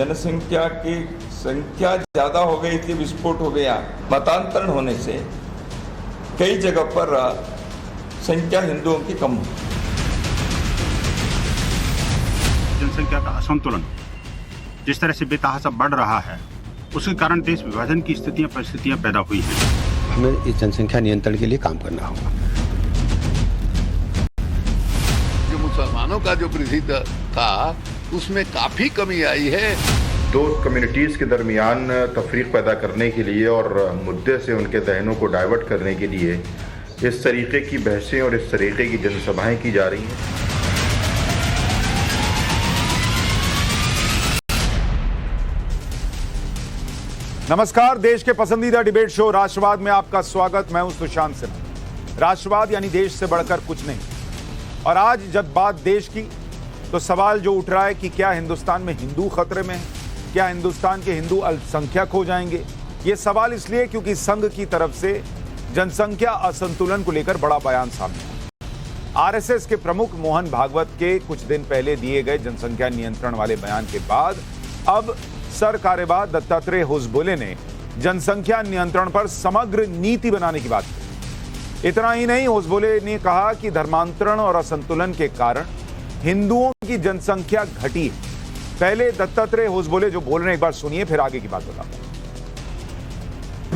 जनसंख्या की संख्या ज्यादा हो गई थी, विस्फोट हो गया। मतांतरण होने से कई जगह पर संख्या हिंदुओं की कम हुई। जनसंख्या का असंतुलन जिस तरह से बेतहाशा बढ़ रहा है, उसके कारण देश विभाजन की परिस्थितियां पैदा हुई हैं। हमें इस जनसंख्या नियंत्रण के लिए काम करना होगा। जो मुसलमानों का जो वृद्धि था उसमें काफी कमी आई है। दो कम्युनिटीज़ के दरमियान तफरीक पैदा करने के लिए और मुद्दे से उनके जहनों को डाइवर्ट करने के लिए इस तरीके की बहसें और इस तरीके की जनसभाएं की जा रही हैं। नमस्कार, देश के पसंदीदा डिबेट शो राष्ट्रवाद में आपका स्वागत। मैं हूं सुशांत सिन्हा। राष्ट्रवाद यानी देश से बढ़कर कुछ नहीं। और आज जब बात देश की, तो सवाल जो उठ रहा है कि क्या हिंदुस्तान में हिंदू खतरे में है, क्या हिंदुस्तान के हिंदू अल्पसंख्यक हो जाएंगे। ये सवाल इसलिए क्योंकि संघ की तरफ से जनसंख्या असंतुलन को लेकर बड़ा बयान सामने आया। आरएसएस के प्रमुख मोहन भागवत के कुछ दिन पहले दिए गए जनसंख्या नियंत्रण वाले बयान के बाद अब सर कार्यवाह दत्तात्रेय होसबोले ने जनसंख्या नियंत्रण पर समग्र नीति बनाने की बात की। इतना ही नहीं, होसबोले ने कहा कि धर्मांतरण और असंतुलन के कारण हिंदुओं की जनसंख्या घटी है। पहले दत्तात्रेय होसबोले जो बोल रहे हैं एक बार सुनिए, फिर आगे की बात बताता हूं।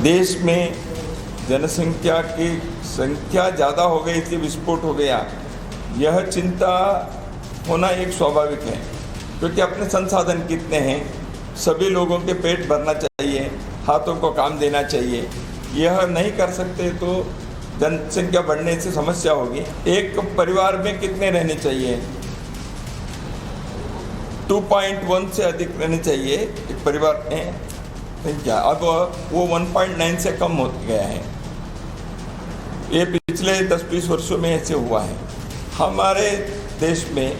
देश में जनसंख्या की संख्या ज्यादा हो गई थी, विस्फोट हो गया। यह चिंता होना एक स्वाभाविक है, क्योंकि अपने संसाधन कितने हैं, सभी लोगों के पेट भरना चाहिए, हाथों को काम देना चाहिए। यह नहीं कर सकते तो जनसंख्या बढ़ने से समस्या होगी। एक परिवार में कितने रहने चाहिए? 2.1 से अधिक रहने चाहिए एक परिवार में संख्या। अब वो 1.9 से कम हो गया है। ये पिछले 10-20 वर्षों में ऐसे हुआ है। हमारे देश में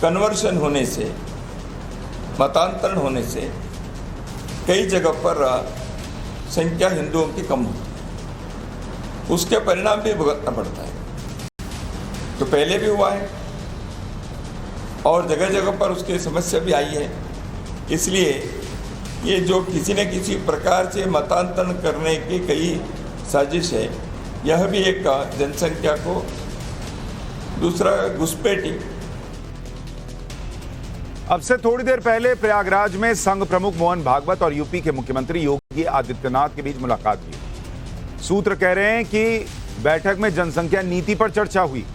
कन्वर्शन होने से, मतांतरण होने से कई जगह पर संख्या हिंदुओं की कम होती, उसके परिणाम भी भुगतना पड़ता है। तो पहले भी हुआ है और जगह जगह पर उसकी समस्या भी आई है। इसलिए ये जो किसी न किसी प्रकार से मतांतरण करने की कई साजिश है, यह भी एक जनसंख्या को दूसरा घुसपैठी। अब से थोड़ी देर पहले प्रयागराज में संघ प्रमुख मोहन भागवत और यूपी के मुख्यमंत्री योगी आदित्यनाथ के बीच मुलाकात हुई। सूत्र कह रहे हैं कि बैठक में जनसंख्या नीति पर चर्चा हुई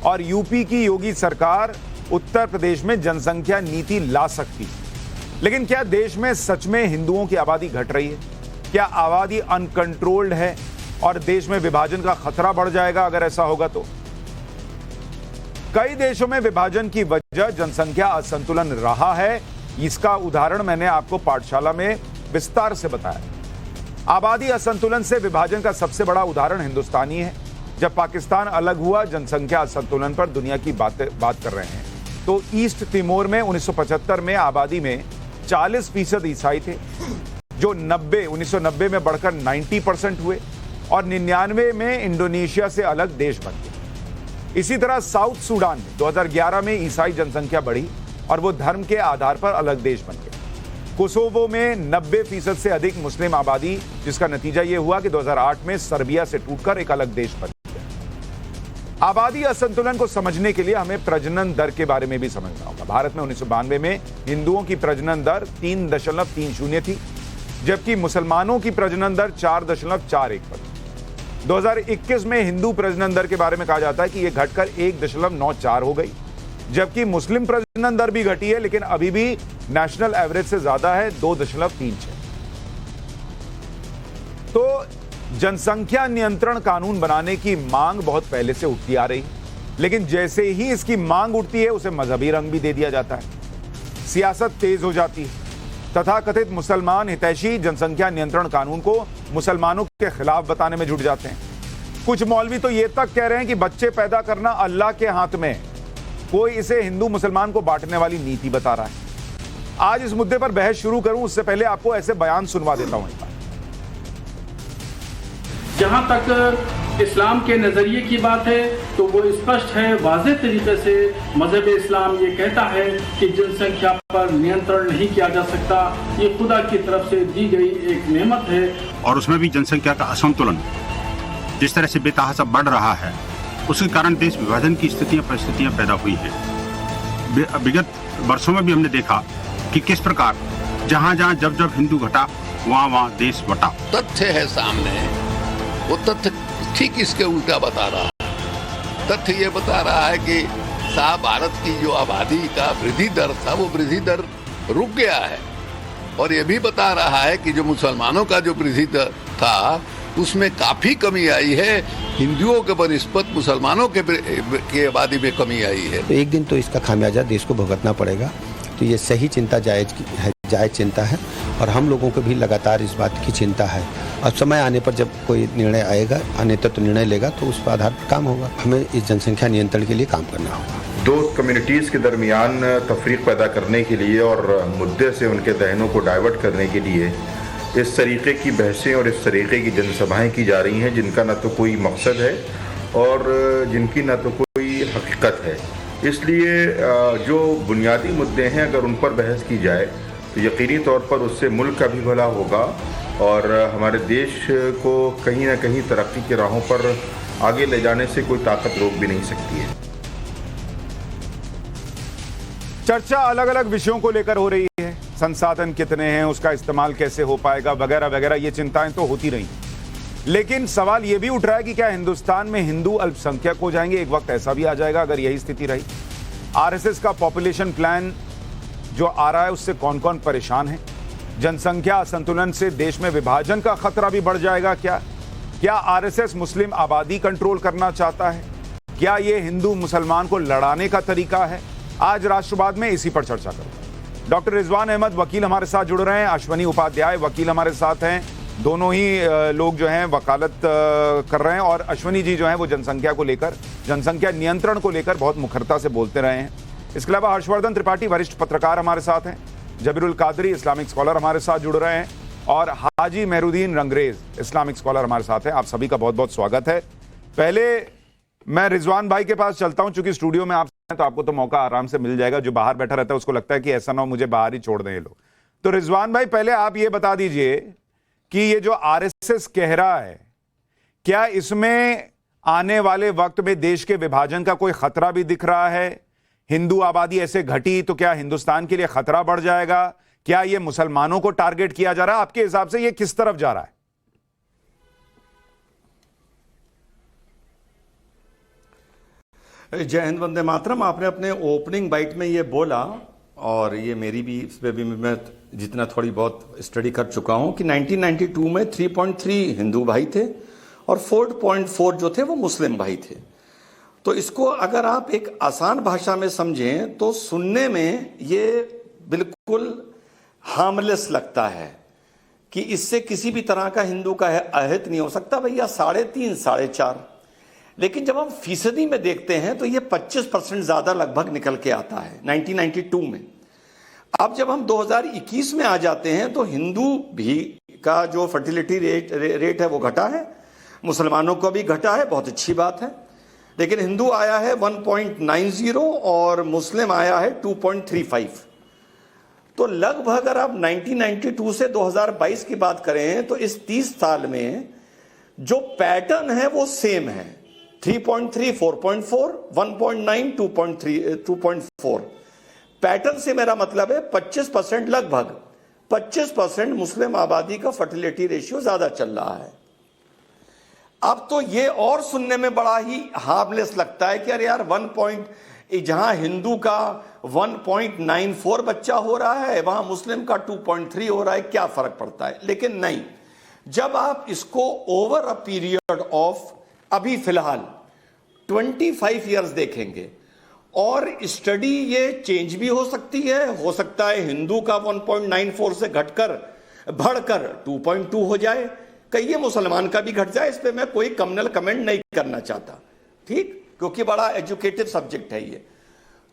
और यूपी की योगी सरकार उत्तर प्रदेश में जनसंख्या नीति ला सकती। लेकिन क्या देश में सच में हिंदुओं की आबादी घट रही है? क्या आबादी अनकंट्रोल्ड है और देश में विभाजन का खतरा बढ़ जाएगा अगर ऐसा होगा तो? कई देशों में विभाजन की वजह जनसंख्या असंतुलन रहा है। इसका उदाहरण मैंने आपको पाठशाला में विस्तार से बताया। आबादी असंतुलन से विभाजन का सबसे बड़ा उदाहरण हिंदुस्तानी है। जब पाकिस्तान अलग हुआ, जनसंख्या असंतुलन पर दुनिया की बात कर रहे हैं तो ईस्ट तिमोर में 1975 में आबादी में 40% ईसाई थे, जो 1990 में बढ़कर 90% हुए और 99 में इंडोनेशिया से अलग देश बन गए। इसी तरह साउथ सूडान में 2011 में ईसाई जनसंख्या बढ़ी और वो धर्म के आधार पर अलग देश बन गए। कोसोवो में 90% से अधिक मुस्लिम आबादी, जिसका नतीजा ये हुआ कि 2008 में सर्बिया से टूटकर एक अलग देश बन गया। आबादी असंतुलन को समझने के लिए हमें प्रजनन दर के बारे में भी समझना होगा। भारत में 1992 में हिंदुओं की प्रजनन दर 3.30 थी, जबकि मुसलमानों की प्रजनन दर 4.41 पर। 2021 में हिंदू प्रजनन दर के बारे में कहा जाता है कि यह घटकर 1.94 हो गई, जबकि मुस्लिम प्रजनन दर भी घटी है, लेकिन अभी भी नेशनल एवरेज से ज्यादा है, 2.36। तो जनसंख्या नियंत्रण कानून बनाने की मांग बहुत पहले से उठती आ रही, लेकिन जैसे ही इसकी मांग उठती है उसे मजहबी रंग भी दे दिया जाता है। सियासत तेज हो जाती है। तथाकथित मुसलमान हितैषी जनसंख्या नियंत्रण कानून को मुसलमानों के खिलाफ बताने में जुट जाते हैं। कुछ मौलवी तो ये तक कह रहे हैं कि बच्चे पैदा करना अल्लाह के हाथ में है। कोई इसे हिंदू मुसलमान को बांटने वाली नीति बता रहा है। आज इस मुद्दे पर बहस शुरू करूं उससे पहले आपको ऐसे बयान सुनवा देता हूं। जहां तक इस्लाम के नजरिए की बात है तो वो स्पष्ट है, वाज़ेह तरीके से मजहब इस्लाम ये कहता है कि जनसंख्या पर नियंत्रण नहीं किया जा सकता। ये खुदा की तरफ से दी गई एक नेमत है और उसमें भी जनसंख्या का असंतुलन जिस तरह से बेतहाशा बढ़ रहा है, उसके कारण देश विभाजन की परिस्थितियां पैदा हुई हैं। विगत वर्षों में भी हमने देखा कि किस प्रकार जहां जब हिंदू घटा वहां देश बटा। तथ्य है सामने, वो तथ्य ठीक इसके उल्टा बता रहा है। तथ्य ये बता रहा है कि साहब भारत की जो आबादी का वृद्धि दर था वो वृद्धि दर रुक गया है, और ये भी बता रहा है कि जो मुसलमानों का जो वृद्धि दर था उसमें काफी कमी आई है, हिंदुओं के बनिस्बत मुसलमानों के आबादी में कमी आई है। तो एक दिन तो इसका खामियाजा देश को भुगतना पड़ेगा। तो ये सही चिंता जायज चिंता है, और हम लोगों को भी लगातार इस बात की चिंता है। और समय आने पर जब कोई निर्णय आएगा, नेतृत्व निर्णय लेगा, तो उस पर आधार पर काम होगा। हमें इस जनसंख्या नियंत्रण के लिए काम करना होगा। दो कम्युनिटीज़ के दरमियान तफरीक पैदा करने के लिए और मुद्दे से उनके जहनों को डाइवर्ट करने के लिए इस तरीके की बहसें और इस तरीके की जनसभाएं की जा रही हैं, जिनका न तो कोई मकसद है और जिनकी न तो कोई हकीकत है। इसलिए जो बुनियादी मुद्दे हैं अगर उन पर बहस की जाए तो यकीनी तौर पर उससे मुल्क का भी भला होगा और हमारे देश को कहीं ना कहीं तरक्की की राहों पर आगे ले जाने से कोई ताकत रोक भी नहीं सकती है। चर्चा अलग अलग विषयों को लेकर हो रही है, संसाधन कितने हैं, उसका इस्तेमाल कैसे हो पाएगा, वगैरह वगैरह, ये चिंताएं तो होती रही। लेकिन सवाल ये भी उठ रहा है कि क्या हिंदुस्तान में हिंदू अल्पसंख्यक हो जाएंगे? एक वक्त ऐसा भी आ जाएगा अगर यही स्थिति रही। आरएसएस का पॉपुलेशन प्लान जो आ रहा है उससे कौन कौन परेशान है? जनसंख्या असंतुलन से देश में विभाजन का खतरा भी बढ़ जाएगा क्या आरएसएस मुस्लिम आबादी कंट्रोल करना चाहता है? क्या ये हिंदू मुसलमान को लड़ाने का तरीका है? आज राष्ट्रवाद में इसी पर चर्चा करूंगा। डॉक्टर रिजवान अहमद वकील हमारे साथ जुड़ रहे हैं, अश्वनी उपाध्याय वकील हमारे साथ हैं। दोनों ही लोग जो हैं वकालत कर रहे हैं, और अश्वनी जी जो हैं वो जनसंख्या को लेकर, जनसंख्या नियंत्रण को लेकर बहुत मुखरता से बोलते रहे हैं। इसके अलावा हर्षवर्धन त्रिपाठी वरिष्ठ पत्रकार हमारे साथ हैं, जबीरुल कादरी इस्लामिक स्कॉलर हमारे साथ जुड़ रहे हैं, और हाजी मेहरुद्दीन रंगरेज इस्लामिक स्कॉलर हमारे साथ हैं। आप सभी का बहुत बहुत स्वागत है। पहले मैं रिजवान भाई के पास चलता हूं, चूंकि स्टूडियो में आप हैं तो आपको तो मौका आराम से मिल जाएगा। जो बाहर बैठा रहता है उसको लगता है कि ऐसा ना हो मुझे बाहर ही छोड़ दें ये लोग। तो रिजवान भाई, पहले आप ये बता दीजिए कि ये जो आरएसएस कह रहा है, क्या इसमें आने वाले वक्त में देश के विभाजन का कोई खतरा भी दिख रहा है? हिंदू आबादी ऐसे घटी तो क्या हिंदुस्तान के लिए खतरा बढ़ जाएगा? क्या ये मुसलमानों को टारगेट किया जा रहा है? आपके हिसाब से ये किस तरफ जा रहा है? जय हिंद, वंदे मातरम। आपने अपने ओपनिंग बाइट में ये बोला, और ये मेरी भी, इस पर भी मैं जितना थोड़ी बहुत स्टडी कर चुका हूं, कि 1992 में 3.3 हिंदू भाई थे और 4.4 जो थे वो मुस्लिम भाई थे। तो इसको अगर आप एक आसान भाषा में समझें तो सुनने में ये बिल्कुल हार्मलेस लगता है कि इससे किसी भी तरह का हिंदू का अहित नहीं हो सकता। भैया 3.5 4.5, लेकिन जब हम फीसदी में देखते हैं तो ये 25% ज्यादा लगभग निकल के आता है 1992 में। अब जब हम 2021 में आ जाते हैं तो हिंदू भी का जो फर्टिलिटी रेट है वो घटा है, मुसलमानों को भी घटा है, बहुत अच्छी बात है। लेकिन हिंदू आया है 1.90 और मुस्लिम आया है 2.35। तो लगभग अगर आप 1992 से 2022 की बात करें तो इस 30 साल में जो पैटर्न है वो सेम है, 3.3 4.4, 1.9 2.4। पैटर्न से मेरा मतलब है 25%, लगभग 25% मुस्लिम आबादी का फर्टिलिटी रेशियो ज्यादा चल रहा है। अब तो ये और सुनने में बड़ा ही हार्मलेस लगता है कि अरे यार जहां हिंदू का 1.94 बच्चा हो रहा है वहां मुस्लिम का 2.3 हो रहा है, क्या फर्क पड़ता है? लेकिन नहीं, जब आप इसको ओवर अ पीरियड ऑफ अभी फिलहाल 25 इयर्स देखेंगे, और स्टडी ये चेंज भी हो सकती है, हो सकता है हिंदू का 1.94 से घटकर बढ़कर 2.2 हो जाए, कई मुसलमान का भी घट जाए। इस पे मैं कोई कम्युनल कमेंट नहीं करना चाहता, ठीक, क्योंकि बड़ा एजुकेटिव सब्जेक्ट है ये।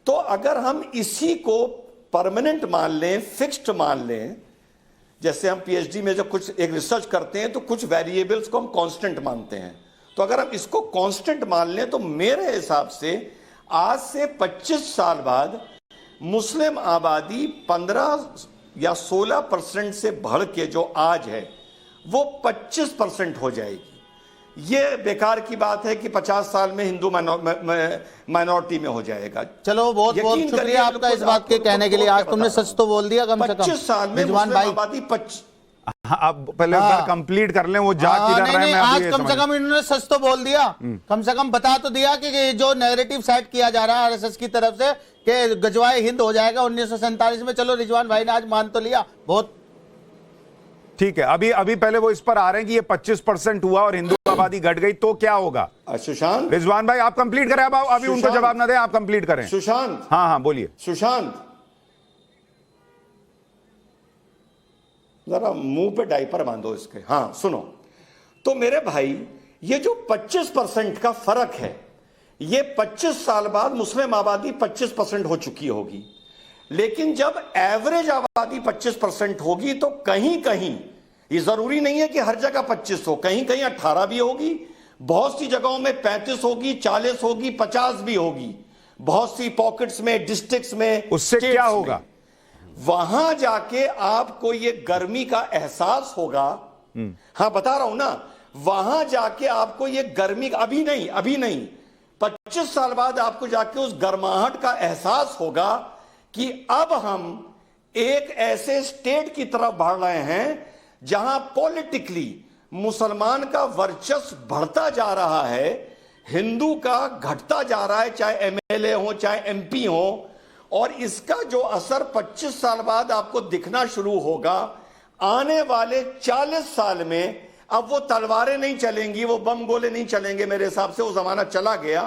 तो अगर हम इसी को परमानेंट मान लें, फिक्स्ड मान लें, जैसे हम पीएचडी में जब कुछ एक रिसर्च करते हैं तो कुछ वेरिएबल्स को हम कांस्टेंट मानते हैं, तो अगर हम इसको कांस्टेंट मान लें तो मेरे हिसाब से आज से 25 साल बाद मुस्लिम आबादी 15 या 16% से बढ़ के जो आज है वो 25% हो जाएगी। ये बेकार की बात है कि 50 साल में हिंदू माइनॉरिटी में हो जाएगा। चलो बहुत बहुत शुक्रिया आपका इस बात के कहने के लिए। आज तुमने सच तो बोल दिया कम से कम। 25 साल में रिजवान भाई आबादी 25। अब पहले कंप्लीट कर लें, वो जा किधर रहे हैं। मैं आज अभी कम से कम इन्होंने सच तो बोल दिया, कम से कम बता तो दिया कि जो नैरेटिव सेट किया जा रहा है आरएसएस की तरफ से कि गजवाए हिंद हो जाएगा 1947 में। चलो रिजवान भाई ने आज मान तो लिया, बहुत ठीक है। अभी पहले वो इस पर आ रहे हैं कि ये 25% हुआ और हिंदू आबादी घट गई तो क्या होगा। सुशांत, रिजवान भाई आप कंप्लीट करें, अब अभी उनको जवाब ना दें, आप कंप्लीट करें। सुशांत, हाँ बोलिए। सुशांत जरा मुंह पे डायपर बांधो इसके। हाँ सुनो, तो मेरे भाई ये जो 25% का फर्क है, ये 25 साल बाद मुस्लिम आबादी 25% हो चुकी होगी। लेकिन जब एवरेज आबादी 25% होगी तो कहीं कहीं, ये जरूरी नहीं है कि हर जगह 25 हो, कहीं कहीं 18 भी होगी, बहुत सी जगहों में 35 होगी, 40 होगी, 50 भी होगी, बहुत सी पॉकेट्स में, डिस्ट्रिक्ट्स में। उससे क्या होगा? वहां जाके आपको ये गर्मी का एहसास होगा। हाँ बता रहा हूं ना, वहां जाके आपको ये गर्मी, अभी नहीं 25 साल बाद आपको जाके उस गर्माहट का एहसास होगा कि अब हम एक ऐसे स्टेट की तरफ बढ़ रहे हैं जहां पॉलिटिकली मुसलमान का वर्चस्व बढ़ता जा रहा है, हिंदू का घटता जा रहा है, चाहे एमएलए हो चाहे एमपी हो। और इसका जो असर 25 साल बाद आपको दिखना शुरू होगा। आने वाले 40 साल में अब वो तलवारें नहीं चलेंगी, वो बम गोले नहीं चलेंगे, मेरे हिसाब से वो जमाना चला गया।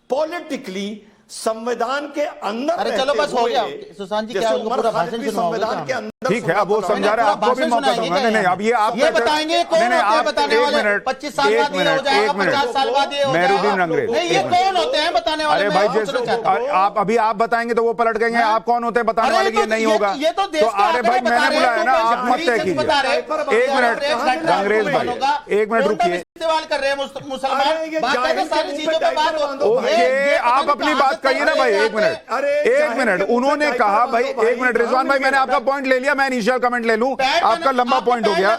पॉलिटिकली संविधान के अंदर, अरे चलो बस हो गया सुशांत जी, क्या उनको पूरा भाषण सुनाओगे? संविधान के अंदर ठीक है, अब वो समझा रहे, आपको भी मौका दूंगा। नहीं अब ये बताएंगे कौन होते हैं बताने वाले? 25 साल बाद ये हो जाएगा, 50 साल बाद ये हो जाएगा। मेहरुद्दीन रंगरेज, नहीं ये कौन होते हैं बताने वाले? अरे भाई जैसे आप बताएंगे तो वो पलट गएंगे। आप कौन होते हैं बताने वाले? ये नहीं होगा तो अरे भाई मैंने बुलाया ना, आप मत तय कीजिए। एक मिनट रंगरेज भाई, एक मिनट रुकिए। इस्तेमाल कर रहे हैं मुसलमान, बात है सारी चीजों पे बात हो। ओके आप अपनी बात कहिए ना भाई। एक मिनट उन्होंने कहा भाई, एक मिनट रिजवान भाई, मैंने आपका पॉइंट ले लिया, मैं इनिशियल कमेंट ले लूं, आपका लंबा पॉइंट हो गया।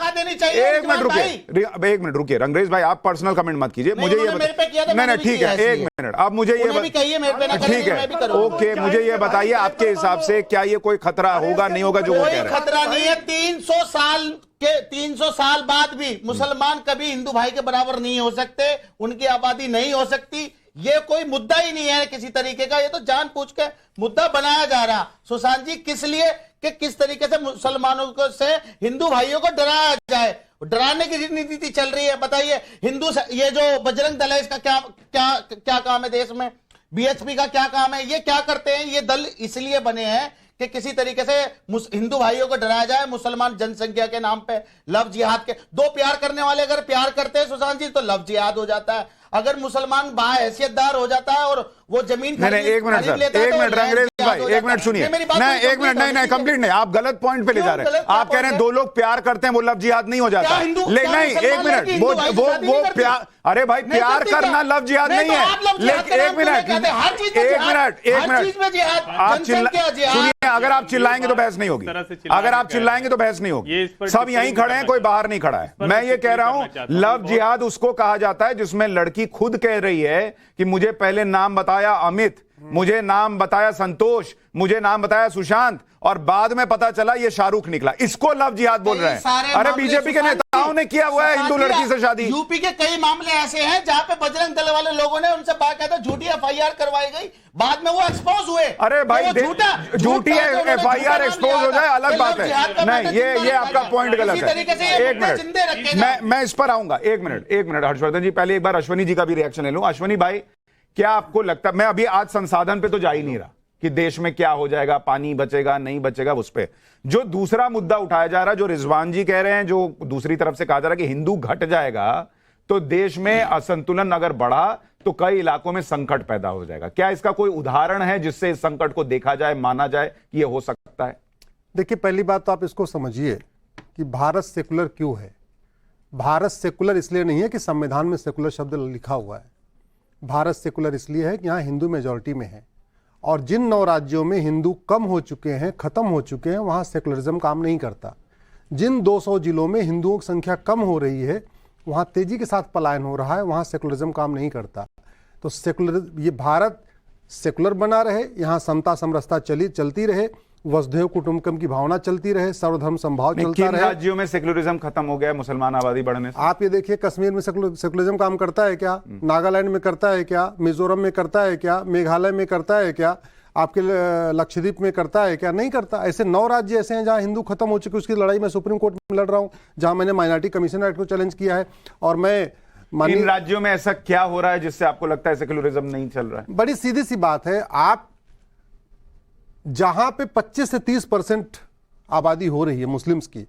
एक मिनट रुकिए रंगरेज भाई, आप पर्सनल कमेंट मत कीजिए, मुझे ये नहीं ठीक है। एक मिनट अब मुझे ये ठीक है, ओके मुझे ये बताइए आपके हिसाब से क्या ये कोई खतरा होगा नहीं होगा जो वो कह रहे हैं? खतरा नहीं है। 300 साल बाद भी मुसलमान कभी हिंदू भाई के बराबर नहीं हो सकते, उनकी आबादी नहीं हो सकती। ये कोई मुद्दा ही नहीं है किसी तरीके का, ये तो जानबूझ के मुद्दा बनाया जा रहा। सुशांत जी किस लिए कि किस तरीके से मुसलमानों को से हिंदू भाइयों को डराया जाए, डराने की रणनीति चल रही है। बताइए हिंदू ये जो बजरंग दल है इसका क्या काम है देश में? बीएचपी का क्या काम है? ये क्या करते हैं? ये दल इसलिए बने हैं कि किसी तरीके से हिंदू भाइयों को डराया जाए मुसलमान जनसंख्या के नाम पे, लव जिहाद के। दो प्यार करने वाले अगर प्यार करते हैं सुशांत जी तो लव जिहाद हो जाता है। अगर मुसलमान बाहैसियतदार हो जाता है और वो जमीन नहीं एक मिनट सर, एक मिनट रंगरेज भाई, एक मिनट सुनिए। नहीं एक मिनट, नहीं कंप्लीट नहीं, आप गलत पॉइंट पे ले जा रहे हैं। आप कह रहे हैं दो लोग प्यार करते हैं वो लव जिहाद नहीं हो जाता। नहीं एक मिनट, वो प्यार, अरे भाई प्यार करना लव जिहाद नहीं है। एक मिनट आप सुनिए, अगर आप चिल्लाएंगे तो बहस नहीं होगी, अगर आप चिल्लाएंगे तो बहस नहीं होगी। सब यहीं खड़े हैं, कोई बाहर नहीं खड़ा है। मैं ये कह रहा हूं लव जिहाद उसको कहा जाता है जिसमें लड़की खुद कह रही है कि मुझे पहले नाम बताया अमित, मुझे नाम बताया संतोष, मुझे नाम बताया सुशांत और बाद में पता चला ये शाहरुख निकला। इसको लव जिहाद बोल रहे हैं। अरे बीजेपी के नेताओं ने किया हुआ है हिंदू लड़की से शादी। यूपी के कई मामले ऐसे हैं जहां पे बजरंग दल वाले लोगों ने उनसे बाकायदा झूठी एफआईआर करवाई गई, बाद में वो एक्सपोज हुए। अरे भाई झूठी एफआईआर एक्सपोज हो जाए अलग बात है। नहीं ये आपका पॉइंट गलत है। एक मिनट मैं इस पर आऊंगा। एक मिनट हर्षवर्धन जी, पहले एक बार अश्वनी जी का भी रिएक्शन ले लूं। अश्वनी भाई क्या आपको लगता, मैं अभी आज संसाधन पे तो जा ही नहीं रहा कि देश में क्या हो जाएगा, पानी बचेगा नहीं बचेगा, उस पे जो दूसरा मुद्दा उठाया जा रहा है, जो रिजवान जी कह रहे हैं, जो दूसरी तरफ से कहा जा रहा है कि हिंदू घट जाएगा तो देश में असंतुलन अगर बढ़ा तो कई इलाकों में संकट पैदा हो जाएगा। क्या इसका कोई उदाहरण है जिससे इस संकट को देखा जाए, माना जाए कि यह हो सकता है? देखिए पहली बात तो आप इसको समझिए कि भारत सेकुलर क्यों है। भारत सेकुलर इसलिए नहीं है कि संविधान में सेकुलर शब्द लिखा हुआ है। भारत सेकुलर इसलिए है कि यहाँ हिंदू मेजॉरिटी में है, और जिन 9 राज्यों में हिंदू कम हो चुके हैं, खत्म हो चुके हैं, वहाँ सेकुलरिज्म काम नहीं करता। जिन 200 जिलों में हिंदुओं की संख्या कम हो रही है, वहाँ तेजी के साथ पलायन हो रहा है, वहाँ सेकुलरिज्म काम नहीं करता। तो ये भारत सेकुलर बना रहे, यहाँ समता समरसता चलती रहे, वसुधैव कुटुंबकम की भावना चलती रहे, सर्वधर्म संभाव चलता रहे। राज्यों में सेकुलरिज्म खत्म हो गया मुसलमान आबादी बढ़ने से? आप ये देखिए, कश्मीर में सेकुलरिज्म काम करता है क्या? नागालैंड में करता है क्या? मिजोरम में करता है क्या? मेघालय में करता है क्या? आपके लक्षद्वीप में करता है क्या? नहीं करता। ऐसे 9 राज्य ऐसे हैं जहां हिंदू खत्म हो चुके, उसकी लड़ाई मैं सुप्रीम कोर्ट में लड़ रहा हूं, जहां मैंने माइनॉरिटी कमीशन एक्ट को चैलेंज किया है। और मैं इन राज्यों में ऐसा क्या हो रहा है जिससे आपको लगता है सेकुलरिज्म नहीं चल रहा है? बड़ी सीधी सी बात है, आप जहां पे 25 से 30% आबादी हो रही है मुस्लिम्स की,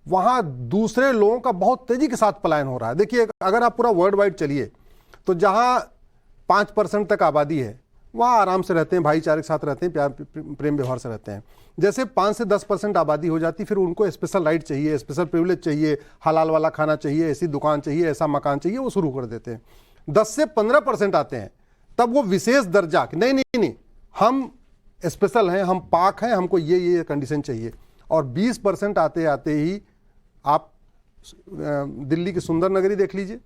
वहां दूसरे लोगों का बहुत तेजी के साथ पलायन हो रहा है। देखिए, अगर आप पूरा वर्ल्ड वाइड चलिए तो जहां 5% तक आबादी है, वहां आराम से रहते हैं, भाईचारे के साथ रहते हैं, प्यार प्रेम व्यवहार से रहते हैं। जैसे 5 से 10% आबादी हो जाती, फिर उनको स्पेशल राइट चाहिए, स्पेशल प्रिविलेज चाहिए, हलाल वाला खाना चाहिए, ऐसी दुकान चाहिए, ऐसा मकान चाहिए, वो शुरू कर देते हैं। 10 से 15% आते हैं, तब वो विशेष दर्जा, नहीं, हम स्पेशल हैं, हम पाक हैं, हमको ये कंडीशन चाहिए। और 20% आते आते ही आप दिल्ली की सुंदर नगरी देख लीजिए,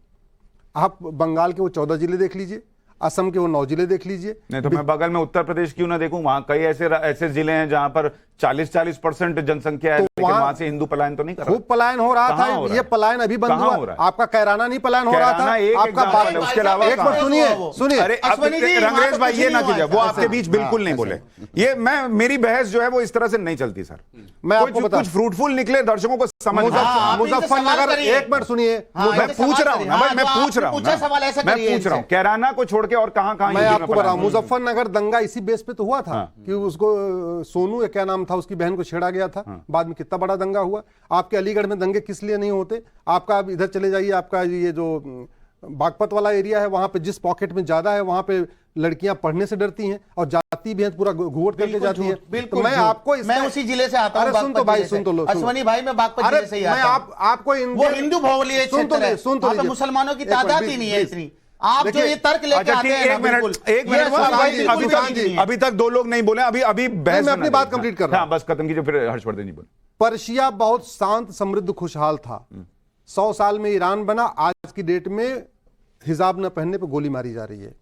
आप बंगाल के वो 14 जिले देख लीजिए, असम के वो 9 जिले देख लीजिए। नहीं तो मैं बगल में उत्तर प्रदेश क्यों ना देखूं? वहां कई ऐसे जिले हैं जहां पर 40% जनसंख्या है, लेकिन वहां से हिंदू पलायन तो नहीं कर रहा। खूब पलायन हो रहा था, ये पलायन अभी बंद हुआ। आपका कैराना नहीं पलायन हो रहा था, आपका उसके अलावा एक बार सुनिए। अरे रंगरेज भाई, ये ना कीजिए, वो आपके बीच बिल्कुल नहीं बोले। ये मेरी बहस जो है वो इस तरह से नहीं चलती सर। मैं आपको बता, कुछ फ्रूटफुल निकले, दर्शकों को समझ। मुजफ्फरनगर, एक मिनट सुनिए, मैं पूछ रहा हूँ ना भाई, मैं पूछ रहा हूँ, कैराना को छोड़ के और कहां मैं आपको बता रहा हूं, मुजफ्फरनगर दंगा इसी बेस पे तो हुआ था कि उसको सोनू या क्या नाम था, उसकी बहन को छेड़ा गया था। बाद में कितना बड़ा दंगा हुआ। आपके अलीगढ़ में दंगे किस लिए नहीं होते? आपका अब इधर चले जाइए, आपका ये जो बागपत वाला एरिया है, वहां पे जिस पॉकेट में ज्यादा है, वहां पे लड़कियां पढ़ने से डरती हैं और जाती भी हैं, पूरा घूट करके जाती हैं। बिल्कुल, तो मैं आपको मैं उसी जिले से आता हूं। सुन तो भाई, सुन तो लो, अश्वनी भाई, मैं बागपत जिले से ही आता हूं। आपको वो हिंदू बहुलीय क्षेत्र है, वहां पे मुसलमानों की तादाद ही नहीं है इतनी। आप जो ये तर्क लेके आते हैं, एक मिनट, अभी तक 2 लोग नहीं बोले, अभी बहस, मैं अपनी बात कंप्लीट कर रहा हूं। बस खत्म कीजिए, फिर हर्षवर्धन जी बोले। पर्शिया बहुत शांत, समृद्ध, खुशहाल था। 100 साल में ईरान बना, आज की डेट में हिजाब न पहनने पर गोली मारी जा रही है।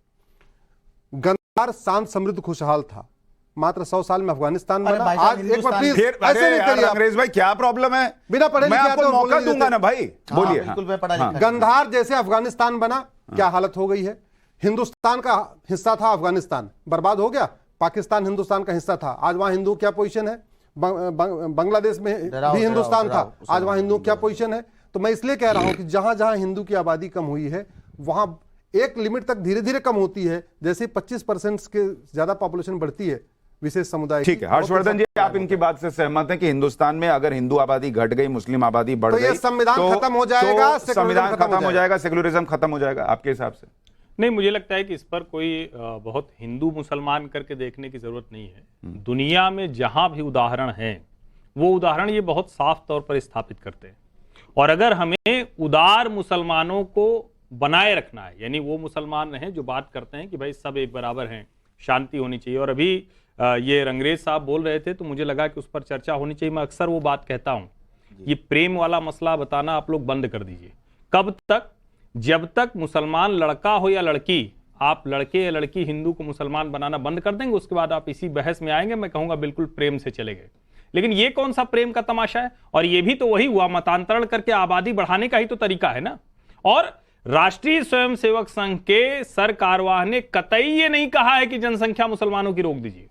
गंधार शांत, समृद्ध, खुशहाल था, मात्र 100 साल में अफगानिस्तान बना। आज एक बार प्लीज ऐसे नहीं करिए अंग्रेज भाई, क्या प्रॉब्लम है? बिना पढ़े लिखे आपको मौका दूंगा ना भाई, बोलिए। गंधार जैसे अफगानिस्तान बना, क्या हालत हो गई है? हिंदुस्तान का हिस्सा था अफगानिस्तान, बर्बाद हो गया। पाकिस्तान हिंदुस्तान का हिस्सा था, आज वहां हिंदू क्या पोजीशन है? बांग्लादेश में भी हिंदुस्तान था, आज वहां हिंदू क्या पोजीशन है? तो मैं इसलिए कह रहा हूं कि जहां जहां हिंदू की आबादी कम हुई है, वहां एक लिमिट तक धीरे धीरे कम होती है। जैसे 25% के ज्यादा पॉपुलेशन बढ़ती है विशेष समुदाय। ठीक है हर्षवर्धन जी, आप इनकी बात से सहमत हैं कि हिंदुस्तान में अगर हिंदू आबादी घट गई, मुस्लिम आबादी बढ़ गई, तो संविधान खत्म हो जाएगा, संविधान खत्म हो जाएगा, सेकुलरिज्म खत्म हो जाएगा आपके हिसाब से? नहीं, मुझे लगता है कि इस पर कोई बहुत हिंदू मुसलमान करके देखने की जरूरत नहीं है। दुनिया में जहां भी उदाहरण हैं, वो उदाहरण ये बहुत साफ तौर पर स्थापित करते हैं। और अगर हमें उदार मुसलमानों को बनाए रखना है, यानी वो मुसलमान हैं जो बात करते हैं कि भाई सब एक बराबर हैं, शांति होनी चाहिए। और अभी ये रंगरेज साहब बोल रहे थे तो मुझे लगा कि उस पर चर्चा होनी चाहिए। मैं अक्सर वो बात कहता हूं, ये प्रेम वाला मसला बताना आप लोग बंद कर दीजिए। कब तक? जब तक मुसलमान लड़का हो या लड़की, आप लड़के या लड़की हिंदू को मुसलमान बनाना बंद कर देंगे, उसके बाद आप इसी बहस में आएंगे, मैं कहूंगा बिल्कुल प्रेम से चले गए। लेकिन ये कौन सा प्रेम का तमाशा है? और ये भी तो वही हुआ, मतांतरण करके आबादी बढ़ाने का ही तो तरीका है ना। और राष्ट्रीय स्वयंसेवक संघ के सर कारवाह ने कतई ये नहीं कहा है कि जनसंख्या मुसलमानों की रोक दीजिए।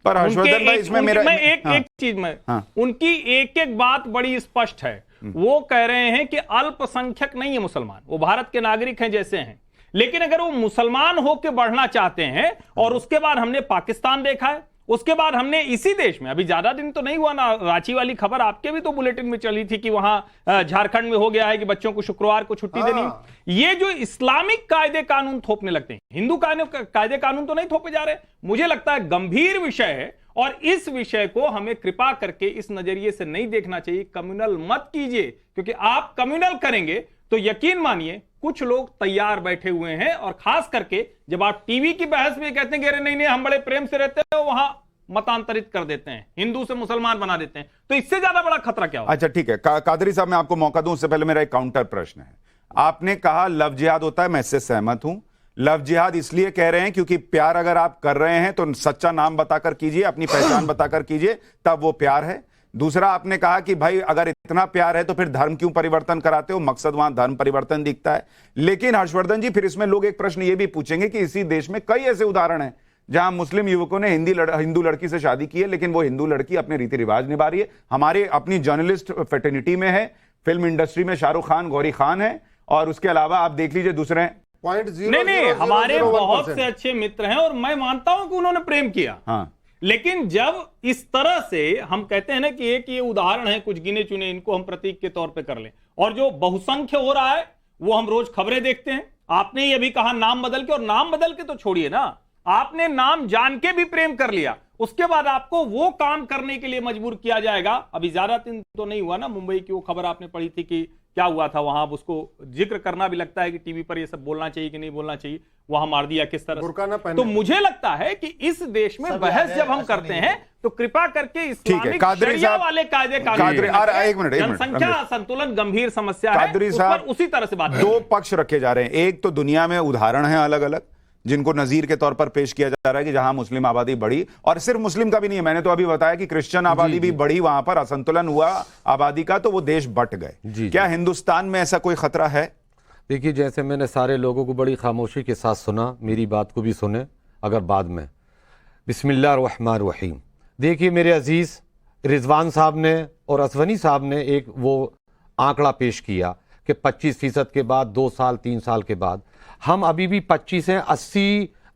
पर हर्षवर्धन भाई, इसमें मेरा एक चीज में उनकी एक एक बात बड़ी स्पष्ट है। वो कह रहे हैं कि अल्पसंख्यक नहीं है मुसलमान, वो भारत के नागरिक हैं जैसे हैं। लेकिन अगर वो मुसलमान होकर बढ़ना चाहते हैं, और उसके बाद हमने पाकिस्तान देखा है, उसके बाद हमने इसी देश में, अभी ज्यादा दिन तो नहीं हुआ ना, रांची वाली खबर आपके भी तो बुलेटिन में चली थी कि वहां झारखंड में हो गया है कि बच्चों को शुक्रवार को छुट्टी देनी। ये जो इस्लामिक कायदे कानून थोपने लगते हैं, हिंदू कायदे कानून तो नहीं थोपे जा रहे। मुझे लगता है गंभीर विषय है, और इस विषय को हमें कृपा करके इस नजरिए से नहीं देखना चाहिए। कम्युनल मत कीजिए, क्योंकि आप कम्युनल करेंगे तो यकीन मानिए कुछ लोग तैयार बैठे हुए हैं, और खास करके जब आप टीवी की बहस में कहते हैं कि अरे नहीं नहीं हम बड़े प्रेम से रहते हैं, वहां मतांतरित कर देते हैं, हिंदू से मुसलमान बना देते हैं, तो इससे ज्यादा बड़ा खतरा क्या होगा? अच्छा ठीक है, कादरी साहब मैं आपको मौका दूं, उससे पहले मेरा एक काउंटर प्रश्न है। आपने कहा लव जिहाद होता है, मैं इससे सहमत हूं। लव जिहाद इसलिए कह रहे हैं क्योंकि प्यार अगर आप कर रहे हैं तो सच्चा नाम बताकर कीजिए, अपनी पहचान बताकर कीजिए, तब वो प्यार है। दूसरा आपने कहा कि भाई अगर इतना प्यार है तो फिर धर्म क्यों परिवर्तन कराते हो, मकसद वहां धर्म परिवर्तन दिखता है। लेकिन हर्षवर्धन जी, फिर इसमें लोग एक प्रश्न ये भी पूछेंगे कि इसी देश में कई ऐसे उदाहरण हैं जहां मुस्लिम युवकों ने हिंदू लड़की से शादी की है, लेकिन वो हिंदू लड़की अपने रीति रिवाज निभा रही है। हमारे अपनी जर्नलिस्ट फेटर्निटी में है, फिल्म इंडस्ट्री में शाहरुख खान, गौरी खान है, और उसके अलावा आप देख लीजिए दूसरे नहीं, हमारे बहुत से अच्छे मित्र हैं और मैं मानता हूं कि उन्होंने प्रेम किया। हाँ, लेकिन जब इस तरह से हम कहते हैं ना कि एक ये उदाहरण है, कुछ गिने चुने, इनको हम प्रतीक के तौर पे कर लें, और जो बहुसंख्य हो रहा है वो हम रोज खबरें देखते हैं। आपने ये भी कहा नाम बदल के, और नाम बदल के तो छोड़िए ना, आपने नाम जान के भी प्रेम कर लिया, उसके बाद आपको वो काम करने के लिए मजबूर किया जाएगा। अभी ज्यादा दिन तो नहीं हुआ ना, मुंबई की वो खबर आपने पढ़ी थी कि क्या हुआ था वहां, उसको जिक्र करना भी लगता है कि टीवी पर ये सब बोलना चाहिए कि नहीं बोलना चाहिए, वहां मार दिया किस तरह। तो मुझे लगता है कि इस देश में बहस जब हम करते हैं तो कृपा करके इस्लामिक शरिया वाले कायदे कानून, जनसंख्या संतुलन गंभीर समस्या है, उस पर उसी तरह से बात। दो पक्ष रखे जा रहे हैं, एक तो दुनिया में उदाहरण है अलग अलग जिनको नजीर के तौर पर पेश किया जा रहा है कि जहां मुस्लिम आबादी बढ़ी, और सिर्फ मुस्लिम का भी नहीं है, मैंने तो अभी बताया कि क्रिश्चियन आबादी भी बढ़ी, वहां पर असंतुलन हुआ आबादी का, तो वो देश बट गए। क्या हिंदुस्तान में ऐसा कोई खतरा है? देखिए, जैसे मैंने सारे लोगों को बड़ी खामोशी के साथ सुना, मेरी बात को भी सुने अगर बाद में। बिस्मिल्लाहिर्रहमानिर्रहीम। देखिए मेरे अजीज, रिजवान साहब ने और असवनी साहब ने एक वो आंकड़ा पेश किया कि 25% के बाद 2 साल 3 साल के बाद, हम अभी भी 25 हैं,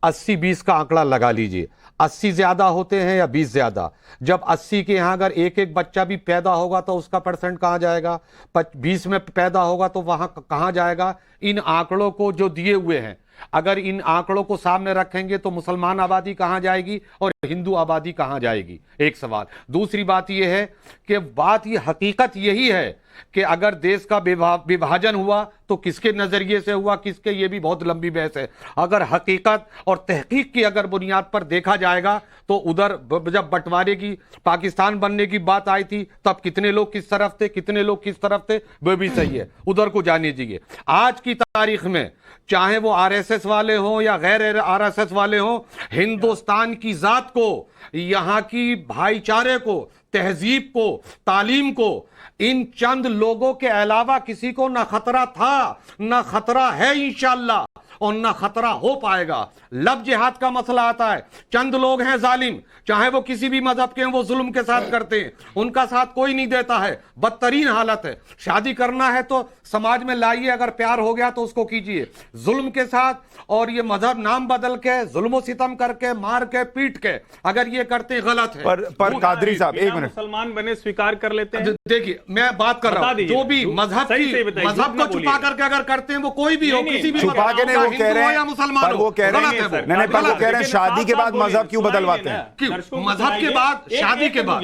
80-20 का आंकड़ा लगा लीजिए। 80 ज्यादा होते हैं या 20 ज्यादा? जब 80 के यहाँ अगर एक बच्चा भी पैदा होगा तो उसका परसेंट कहाँ जाएगा? 20 में पैदा होगा तो वहां कहाँ जाएगा? इन आंकड़ों को जो दिए हुए हैं, अगर इन आंकड़ों को सामने रखेंगे तो मुसलमान आबादी कहां जाएगी और हिंदू आबादी कहां जाएगी? एक सवाल। दूसरी बात यह है कि हकीकत यही है कि अगर देश का विभाजन हुआ तो किसके नजरिए से हुआ, किसके, ये भी बहुत लंबी बहस है। अगर हकीकत और तहकीक की अगर बुनियाद पर देखा जाएगा तो उधर जब बंटवारे की, पाकिस्तान बनने की बात आई थी, तब कितने लोग किस तरफ थे, कितने लोग किस तरफ थे, वो भी सही है, उधर को जाने दीजिए। आज की तारीख में चाहे वो आरएसएस वाले हों या गैर आरएसएस वाले हों, हिंदुस्तान की जात को, यहां की भाईचारे को, तहजीब को, तालीम को, इन चंद लोगों के अलावा किसी को ना खतरा था, ना खतरा है इंशाअल्लाह, और ना खतरा हो पाएगा। लव जिहाद का मसला आता है, चंद लोग हैं जालिम, चाहे वो किसी भी मजहब के हैं, वो जुल्म के साथ करते हैं, उनका साथ कोई नहीं देता है, बदतरीन हालत है। शादी करना है तो समाज में लाइए, अगर प्यार हो गया तो उसको कीजिए। जुल्म के साथ, और ये मजहब नाम बदल के, जुल्म सितम करके, मार के, पीट के अगर ये करते गलत है। पर कादरी साहब एक मिनट, मुसलमान बने स्वीकार कर लेते हैं। देखिए मैं बात कर रहा हूं, जो भी मजहब को छुपा करके अगर करते हैं, वो कोई भी हो, किसी भी छुपा के नहीं, वो कह रहे हैं, मुसलमान, वो कह रहे हैं, नहीं, पर वो कह रहे हैं शादी के बाद मजहब क्यों बदलवाते हैं? क्यों मजहब के बाद, शादी के बाद?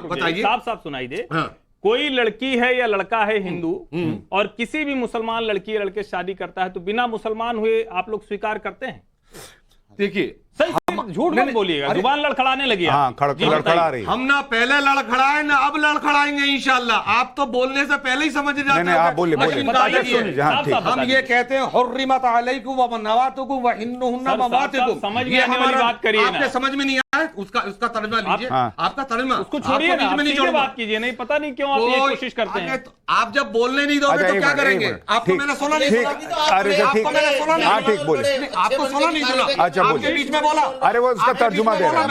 बताइए, साफ साफ सुनाई दे। कोई लड़की है या लड़का है हिंदू, और किसी भी मुसलमान लड़की या लड़के शादी करता है, तो बिना मुसलमान हुए आप लोग स्वीकार करते हैं? देखिए, झूठ मत बोलिएगा, जुबान लड़खड़ाने लगी। हाँ, लड़खड़ा रही। हम ना पहले लड़खड़ाए ना अब लड़खड़ाएंगे इंशाल्लाह। आप तो बोलने से पहले ही समझ जाते हैं। आप बोलिए। हम ये कहते हैं हुर्रिमत अलैकुम व नवातुकुम व हिन्नुहुन्ना मवातिकुम। समझ में आने वाली बात करिए ना। आपके समझ में नहीं आया, उसका तर्जुमा लीजिए। आपका तर्जुमा उसको छोड़िए ना, सीधे बात कीजिए। नहीं, पता नहीं क्यों आप ये कोशिश करते हैं। आप जब बोलने नहीं दोगे तो क्या करेंगे? आपको मैंने सुना नहीं, आपको मैंने सुना नहीं, ठीक बोले, आपको सुना नहीं सुना, अच्छा आपके बीच में बोला। अरे वो उसका तर्जुमा दे रहा है,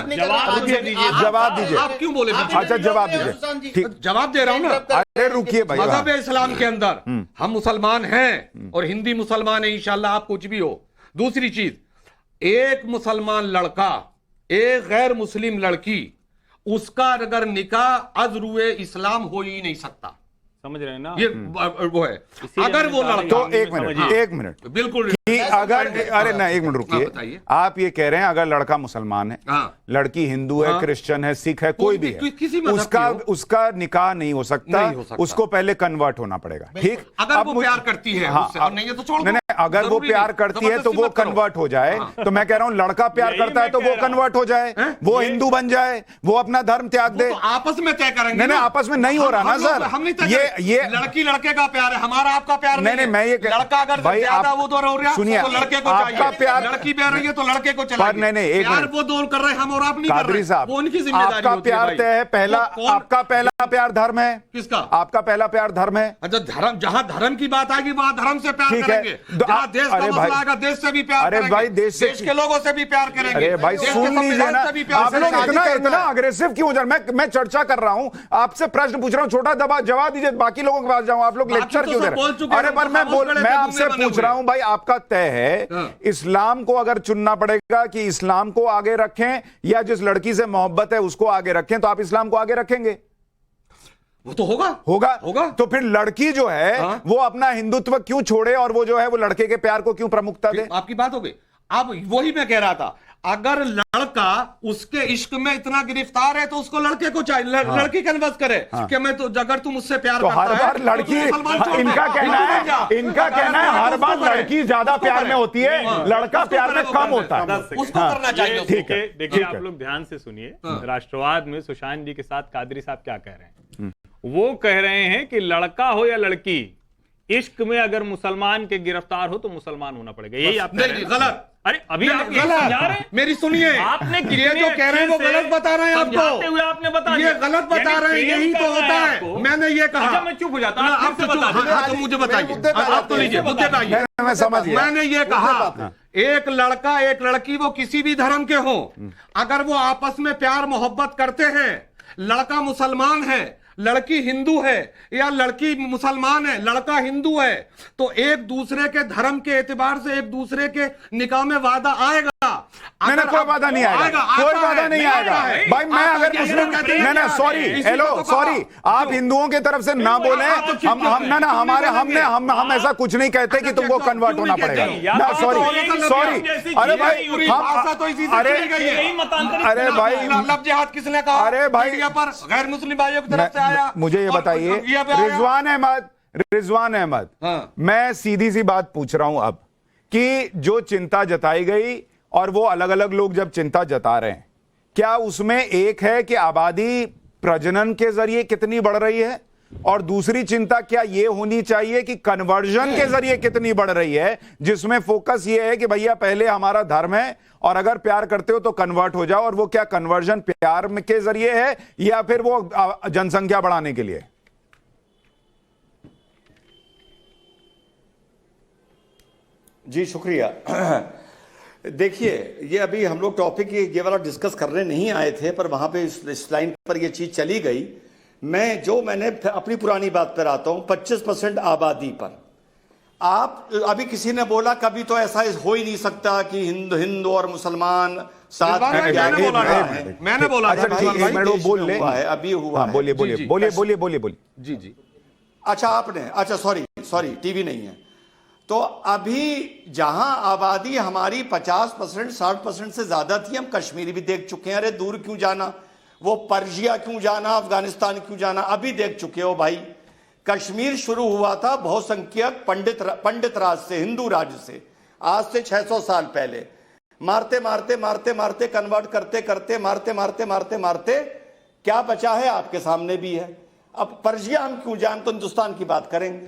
जवाब दीजिए। आप क्यों बोले? अच्छा जवाब दीजिए। ठीक, जवाब दे रहा हूं ना। अरे रुकिए भाई, मजहब इस्लाम के अंदर हम मुसलमान हैं और हिंदी मुसलमान है, इंशाल्लाह आप कुछ भी हो। दूसरी चीज, एक मुसलमान लड़का, एक गैर मुस्लिम लड़की, उसका अगर निकाह अज़रुए इस्लाम हो ही नहीं सकता। समझ रहे हैं ना? ये वो है। अगर वो लड़का, तो एक मिनट, बिल्कुल कि अगर, अरे ना एक मिनट रुकिए, बताइए। आप ये कह रहे हैं अगर लड़का मुसलमान है, लड़की हिंदू है, क्रिश्चियन है, सिख है, कोई भी है, उसका निकाह नहीं हो सकता, उसको पहले कन्वर्ट होना पड़ेगा। ठीक, अगर वो प्यार करती है उससे, और नहीं है तो छोड़ दो। नहीं, अगर वो प्यार करती है तो वो कन्वर्ट हो जाए। तो मैं कह रहा हूं लड़का प्यार करता है तो वो कन्वर्ट हो जाए, वो हिंदू बन जाए, वो अपना धर्म त्याग दे। आपस में तय करेंगे। नहीं, आपस में नहीं हो रहा ना सर, हम नहीं ये लड़की लड़के का प्यार है, हमारा आपका प्यार नहीं। मैं ये लड़का अगर ज्यादा वो तो हो रहा है, सुनिए, तो लड़के को आपका प्यार, लड़की प्यार रही है तो लड़के को चलाइए। नहीं, प्यार वो दोनों कर रहे हैं, हम और आप नहीं कर रहे हैं, वो उनकी जिम्मेदारी होती है। आपका प्यार तय है, पहला आपका पहला प्यार धर्म है। किसका? आपका पहला प्यार धर्म है। अच्छा, धर्म, जहां धर्म की बात आएगी वहां धर्म से प्यार करेंगे, जहां देश का मसला आएगा देश से भी प्यार करेंगे, भाई देश के लोगों से भी प्यार करेंगे। अरे भाई सुन लीजिए ना, आप लोग इतना अग्रेसिव क्यों हो जा रहे? मैं चर्चा कर रहा हूं, आपसे प्रश्न पूछ रहा हूं, छोटा जवाब दीजिए, बाकी लोगों के पास जाऊं, आप लोग लेक्चर क्यों दे रहे हैं? अरे पर मैं आपसे पूछ रहा हूं भाई, आपका तय है इस्लाम को अगर चुनना पड़ेगा कि इस्लाम को आगे रखें या जिस लड़की से मोहब्बत है उसको आगे रखें, तो आप इस्लाम को आगे रखेंगे? वो तो होगा होगा। तो फिर लड़की जो है वो अपना हिंदुत्व क्यों छोड़े और वो जो है वो लड़के के प्यार को क्यों प्रमुखता दे? आपकी बात हो गई। अब वही मैं कह रहा था, अगर लड़का उसके इश्क में इतना गिरफ्तार है तो उसको लड़के को चाहिए, लड़की कन्वर्स करे कि मैं तो अगर तुम मुझसे प्यार तो हर बार लड़की, इनका कहना है हर बार लड़की ज्यादा प्यार में होती है, लड़का प्यार में कम होता है, उसको करना चाहिए। ठीक है, देखिए आप लोग ध्यान से सुनिए, राष्ट्रवाद में सुशांत जी के साथ कादरी साहब क्या कह रहे हैं। वो कह रहे हैं कि लड़का हो या लड़की, इश्क में अगर मुसलमान के गिरफ्तार हो तो मुसलमान होना पड़ेगा। यही आप कह रहे हैं। गलत। अरे अभी आप समझा रहे हैं, मेरी सुनिए, आपने ये जो कह रहे हैं वो गलत बता रहे हैं आपको, हुए आपने बता ये गलत बता रहे हैं, यही तो होता है। मैंने ये कहा। अच्छा, मैं चुप हो जाता हूं, आप तो मुझे बताइए, आप तो लीजिए मुद्दे पे आइए। मैं समझ गया। मैंने ये कहा, एक लड़का एक लड़की वो किसी भी धर्म के हो, अगर वो आपस में प्यार मोहब्बत करते हैं, लड़का मुसलमान है, लड़की हिंदू है, या लड़की मुसलमान है, लड़का हिंदू है, तो एक दूसरे के धर्म के एतबार से एक दूसरे के निकाह में वादा आएगा। मैंने कोई वादा नहीं आएगा, कोई वादा नहीं आएगा भाई। मैं अगर मुस्लिम, नहीं सॉरी, हेलो सॉरी, आप हिंदुओं की तरफ से ना बोले, हम ऐसा कुछ नहीं कहते कि तुमको कन्वर्ट होना पड़ेगा ना। सॉरी, अरे भाई, अरे भाई लफ्ज़ जिहाद किसने कहा? अरे भाई पर गैर मुस्लिम भाइयों की तरफ से आया। मुझे ये बताइए, रिजवान अहमद, मैं सीधी सी बात पूछ रहा हूं अब, कि जो चिंता जताई गई और वो अलग अलग लोग जब चिंता जता रहे हैं, क्या उसमें एक है कि आबादी प्रजनन के जरिए कितनी बढ़ रही है, और दूसरी चिंता क्या ये होनी चाहिए कि कन्वर्जन के जरिए कितनी बढ़ रही है, जिसमें फोकस ये है कि भैया पहले हमारा धर्म है और अगर प्यार करते हो तो कन्वर्ट हो जाओ, और वो क्या कन्वर्जन प्यार के जरिए है या फिर वो जनसंख्या बढ़ाने के लिए? जी शुक्रिया। देखिए, ये अभी हम लोग टॉपिक ये वाला डिस्कस करने नहीं आए थे, पर वहां पे इस लाइन पर ये चीज चली गई। मैंने अपनी पुरानी बात पर आता हूं, 25% आबादी पर आप अभी किसी ने बोला कभी तो ऐसा हो ही नहीं सकता कि हिंदू और मुसलमान साथ में। मैंने बोला बोल ले अभी हुआ। बोलिए। जी। अच्छा सॉरी टीवी नहीं है। तो अभी जहां आबादी हमारी 50% 60% से ज्यादा थी, हम कश्मीर भी देख चुके हैं। अरे दूर क्यों जाना, वो पर्शिया क्यों जाना, अफगानिस्तान क्यों जाना, अभी देख चुके हो भाई। कश्मीर शुरू हुआ था बहुसंख्यक पंडित राज से, हिंदू राज्य से, आज से 600 साल पहले। मारते कन्वर्ट करते मारते क्या बचा है आपके सामने भी है। अब पर्शिया हम क्यों जान, तो हिंदुस्तान की बात करेंगे।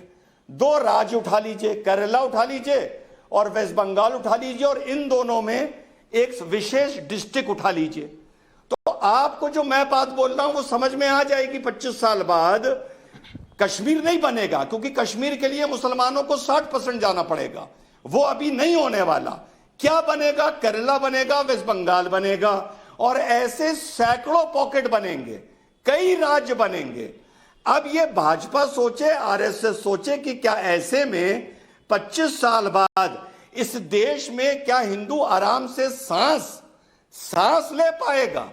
2 राज्य उठा लीजिए, केरला उठा लीजिए और वेस्ट बंगाल उठा लीजिए, और इन दोनों में एक विशेष डिस्ट्रिक्ट उठा लीजिए, तो आपको जो मैं बात बोल रहा हूं वो समझ में आ जाएगी। 25 साल बाद कश्मीर नहीं बनेगा, क्योंकि कश्मीर के लिए मुसलमानों को 60% जाना पड़ेगा, वो अभी नहीं होने वाला। क्या बनेगा? केरला बनेगा, वेस्ट बंगाल बनेगा, और ऐसे सैकड़ों पॉकेट बनेंगे, कई राज्य बनेंगे। अब ये भाजपा सोचे, आरएसएस सोचे कि क्या ऐसे में 25 साल बाद इस देश में क्या हिंदू आराम से सांस ले पाएगा?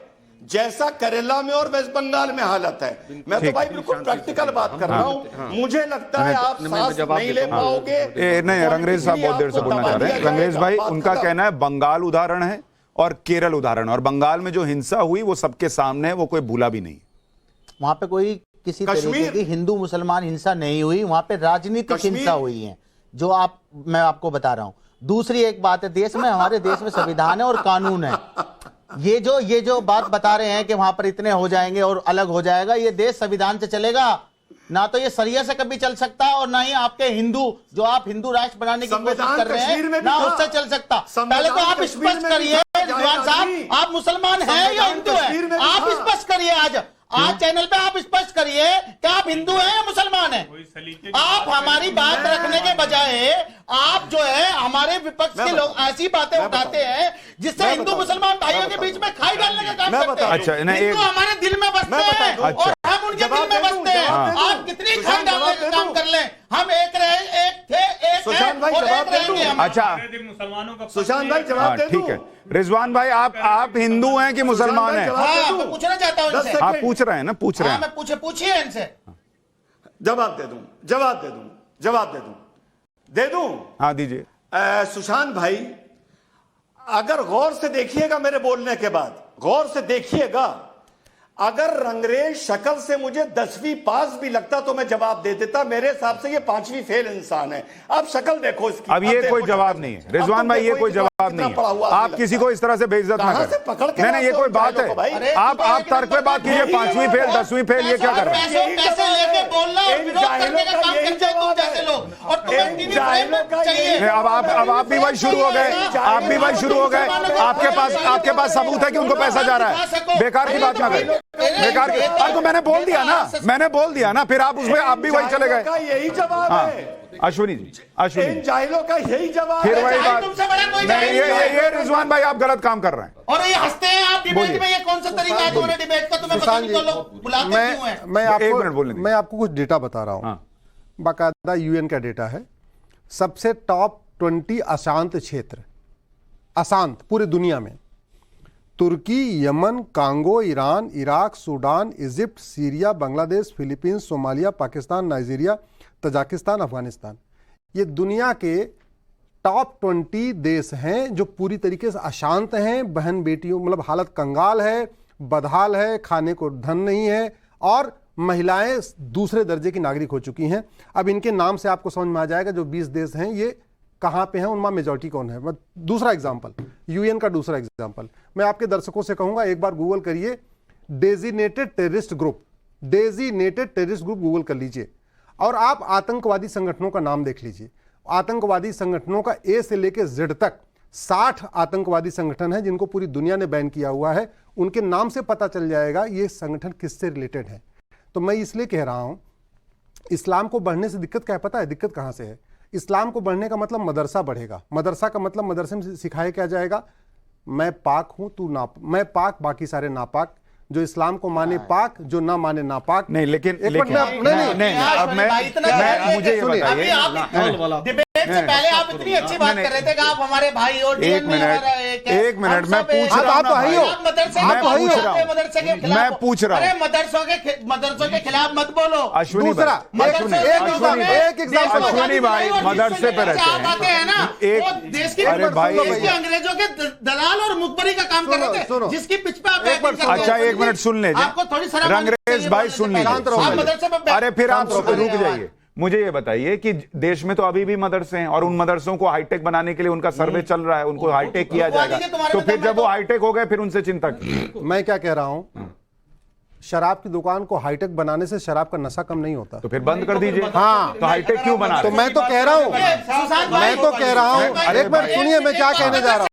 जैसा केरला में और वेस्ट बंगाल में हालत है। मैं तो भाई बिल्कुल प्रैक्टिकल बात कर रहा हूँ। मुझे लगता है आप सांस नहीं ले पाओगे। नहीं, रंगरेज साहब बहुत देर से बोलना चाह रहे हैं। रंगरेज भाई, उनका कहना है बंगाल उदाहरण है और केरल उदाहरण, और बंगाल में जो हिंसा हुई वो सबके सामने है, वो कोई भूला भी नहीं। वहां पे कोई किसी तरीके की हिंदू मुसलमान हिंसा नहीं हुई, वहां पे राजनीतिक हिंसा हुई है, जो मैं आपको बता रहा हूं। दूसरी एक बात है, देश में, हमारे देश में संविधान है और कानून है। ये जो बात बता रहे हैं कि वहां पर इतने हो जाएंगे और अलग हो जाएगा, ये देश संविधान से चलेगा ना, तो ये सरिया से कभी चल सकता और ना ही आपके हिंदू, जो आप हिंदू राष्ट्र बनाने की कोशिश कर रहे हैं, ना उससे चल सकता। पहले तो आप स्पष्ट करिए रिजवान साहब, आप मुसलमान हैं या हिंदू हैं? आप स्पष्ट करिए, आज चैनल पे आप स्पष्ट करिए कि आप हिंदू हैं या मुसलमान हैं। आप हमारी बात रखने के बजाय आप जो है हमारे विपक्ष के लोग ऐसी बातें उठाते हैं जिससे हिंदू मुसलमान भाइयों के बीच में खाई डालने का काम करते हैं। अच्छा, हिंदू हमारे दिल में बसते हैं और हम उनके दिल में बसते हैं। आप कितनी खाई डालने का काम कर लें, हम एक रहेंगे। अच्छा मुसलमानों का सुशांत भाई जवाब दे। ठीक है रिजवान भाई, आप हिंदू हैं कि मुसलमान हैं? मैं पूछना चाहता हूँ इनसे। आप पूछ रहे हैं ना, पूछ रहे हैं। मैं पूछिए इनसे। जवाब दे दूं। हाँ दीजिए। सुशांत भाई, अगर गौर से देखिएगा मेरे बोलने के बाद, गौर से देखिएगा, अगर रंगरेज शक्ल से मुझे 10वीं पास भी लगता तो मैं जवाब दे देता। मेरे हिसाब से ये 5वीं फेल इंसान है। अब शक्ल देखो इसकी। अब ये कोई जवाब नहीं है रिजवान भाई, ये कोई जवाब नहीं है। आप किसी को इस तरह से बेइज्जत ना करें। नहीं, ये कोई बात है। आप तर्क पे बात कीजिए। 5वीं फेल, 10वीं फेल, ये क्या कर रहे हैं? पैसे लेके बोलना और विरोध करने का काम करते हैं तुम जैसे लोग, और तुम्हें टीवी चाहिए। अब आप भी वही शुरू हो गए, आपके पास सबूत है कि उनको पैसा जा रहा है। बेकार की बात ना करें, बेकार की। तो मैंने बोल दिया ना, फिर आप उसमें आप भी वही चले गए। यही जवाब है अश्विनी जी, इन जाहिलों का यही जवाब फिर है। वही बात नहीं, ये रिजवान भाई आप गलत काम कर रहे हैं और ये हंसते हैं आप डिबेट में। ये कौन सा तरीका है तुम्हारे डिबेट का? तुम्हें पता नहीं तो लोग बुलाते क्यों हैं? मैं आपको कुछ डेटा बता रहा हूं। बाकायदा यूएन का डेटा है। सबसे टॉप 20 अशांत क्षेत्र, अशांत पूरी दुनिया में, तुर्की, यमन, Congo, Iran, Iraq, Sudan, Egypt, Syria, Bangladesh, Philippines, Somalia, Pakistan, Nigeria, Tajikistan, Afghanistan. ये दुनिया के टॉप 20 देश हैं जो पूरी तरीके से अशांत हैं। बहन बेटियों, मतलब हालत कंगाल है, बदहाल है, खाने को धन नहीं है, और महिलाएं दूसरे दर्जे की नागरिक हो चुकी हैं। अब इनके नाम से आपको समझ में आ जाएगा जो 20 देश हैं ये कहां पे हैं, उनमें मेजॉरिटी कौन है। दूसरा एग्जांपल, यूएन का दूसरा एग्जांपल मैं आपके दर्शकों से कहूंगा, एक बार गूगल करिए डेजिग्नेटेड टेररिस्ट ग्रुप, गूगल कर लीजिए और आप आतंकवादी संगठनों का नाम देख लीजिए। आतंकवादी संगठनों का ए से लेकर जेड तक 60 आतंकवादी संगठन है जिनको पूरी दुनिया ने बैन किया हुआ है। उनके नाम से पता चल जाएगा ये संगठन किससे रिलेटेड है। तो मैं इसलिए कह रहा हूं, इस्लाम को बढ़ने से दिक्कत क्या है पता है? दिक्कत कहां से है? इस्लाम को बढ़ने का मतलब मदरसा बढ़ेगा। मदरसा का मतलब मदरसे में सिखाया क्या जाएगा? मैं पाक हूं, तू ना, मैं पाक, बाकी सारे नापाक। जो इस्लाम को माने पाक, जो ना माने नापाक। नहीं, लेकिन नहीं, अब मैं मुझे ये बताइए, डिबेट से पहले आप इतनी अच्छी बात कर रहे थे कि आप हमारे भाई हो। एक मिनट मैं पूछ रहा हूं, मैं पूछ रहा हूं। अरे मदरसों के खिलाफ मत बोलो। अश्विनी भाई मदरसे पे रहते हैं ना, वो देश की अंग्रेजों के दलाल और मुखबरी का काम कर रहे थे, जिसकी पिच पे आप। अच्छा, एक मिनट सुन लीजिए, आपको थोड़ी रंगरेज भाई सुन लीजिए। अरे फिर आप रुक जाइए। मुझे ये बताइए कि देश में तो अभी भी मदरसे हैं और उन मदरसों को हाईटेक बनाने के लिए उनका सर्वे चल रहा है, उनको हाईटेक किया जाएगा। तो फिर जब वो हाईटेक हो गए फिर उनसे चिंता की। मैं क्या कह रहा हूं, शराब की दुकान को हाईटेक बनाने से शराब का नशा कम नहीं होता। तो फिर बंद कर दीजिए। हाँ, तो हाईटेक क्यों बना? तो मैं तो कह रहा हूं, एक बार सुनिए मैं क्या कहने जा रहा हूं।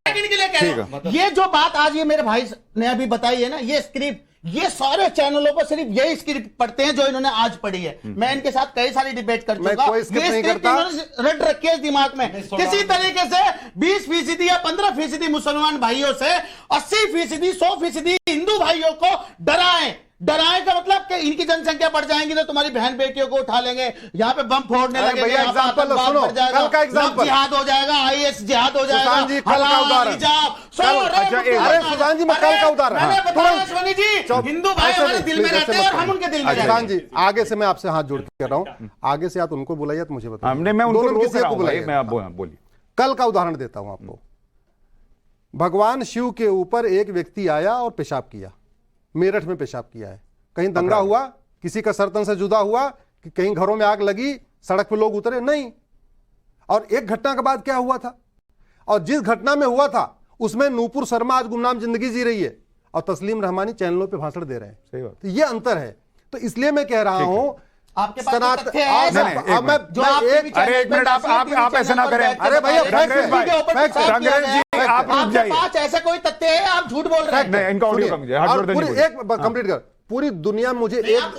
ये जो बात आज ये मेरे भाई ने अभी बताई है ना, ये स्क्रिप्ट, ये सारे चैनलों पर सिर्फ यही स्क्रिप्ट पढ़ते हैं जो इन्होंने आज पढ़ी है। मैं इनके साथ कई सारी डिबेट कर चुका हूं। ये स्क्रिप्ट इन्होंने रट रखी है दिमाग में। किसी तरीके से 20% या 15% मुसलमान भाइयों से 80%, 100% हिंदू भाइयों को डराएं, डराए का मतलब कि इनकी जनसंख्या बढ़ जाएंगी तो तुम्हारी बहन बेटियों को उठा लेंगे, यहाँ पे बम फोड़ने अरे लगेंगे, भैया, यहाँ पे एग्जाम्पल आतंकवाद सुनो, बढ़ जाएगा, कल का एग्जाम्पल। जिहाद हो जाएगा, IS जिहाद हो जाएगा। सुशांत जी, कल का हलाल उदाहरण। हिजाब, सो अच्छा, अरे अरे सुशांत जी, मैं कल का उदाहरण। मैंने हाँ, बताया तुरंत। अश्वनी जी, हिंदू भाई ऐसे हमारे नहीं, दिल में प्लीज, रहते ऐसे हैं और मत हम उनके दिल में रहते सुशांत हैं। जी, आगे से मैं आपसे हाथ जोड़ के कह रहा हूँ, आगे से आप उनको बुलाइए तो मुझे बताइए। हमने मैं उनको दोनों में रोक किसी एक रहा को हूं भाई, बुलाइए। मैं आप बोलिए। कल का उदाहरण देता हूं आपको। भगवान शिव के ऊपर एक व्यक्ति आया और पेशाब किया, मेरठ में पेशाब किया है। कहीं दंगा हुआ, किसी का सरतन से जुदा हुआ, कि कहीं घरों में आग लगी, सड़क पे लोग उतरे? नहीं। और एक घटना के बाद क्या हुआ था, और जिस घटना में हुआ था उसमें नूपुर शर्मा आज गुमनाम जिंदगी जी रही है और तस्लीम रहमानी चैनलों पे भाषण दे रहे हैं। सही बात। तो ये अंतर है। तो इसलिए मैं कह रहा हूं, आपके पास तो तथ्य है, अब मैं अरे एक मिनट, आप ऐसा ना करें। अरे भैया, रंगरेज भाई, रंगरेज जी, आप रुक आपके जाइए। पास ऐसा कोई तथ्य है, आप झूठ बोल रहे हैं। नहीं, इनका ऑडियो कम कीजिए, हाथ जोड़ देने बोलिए। एक कंप्लीट कर। पूरी दुनिया मुझे नहीं, आप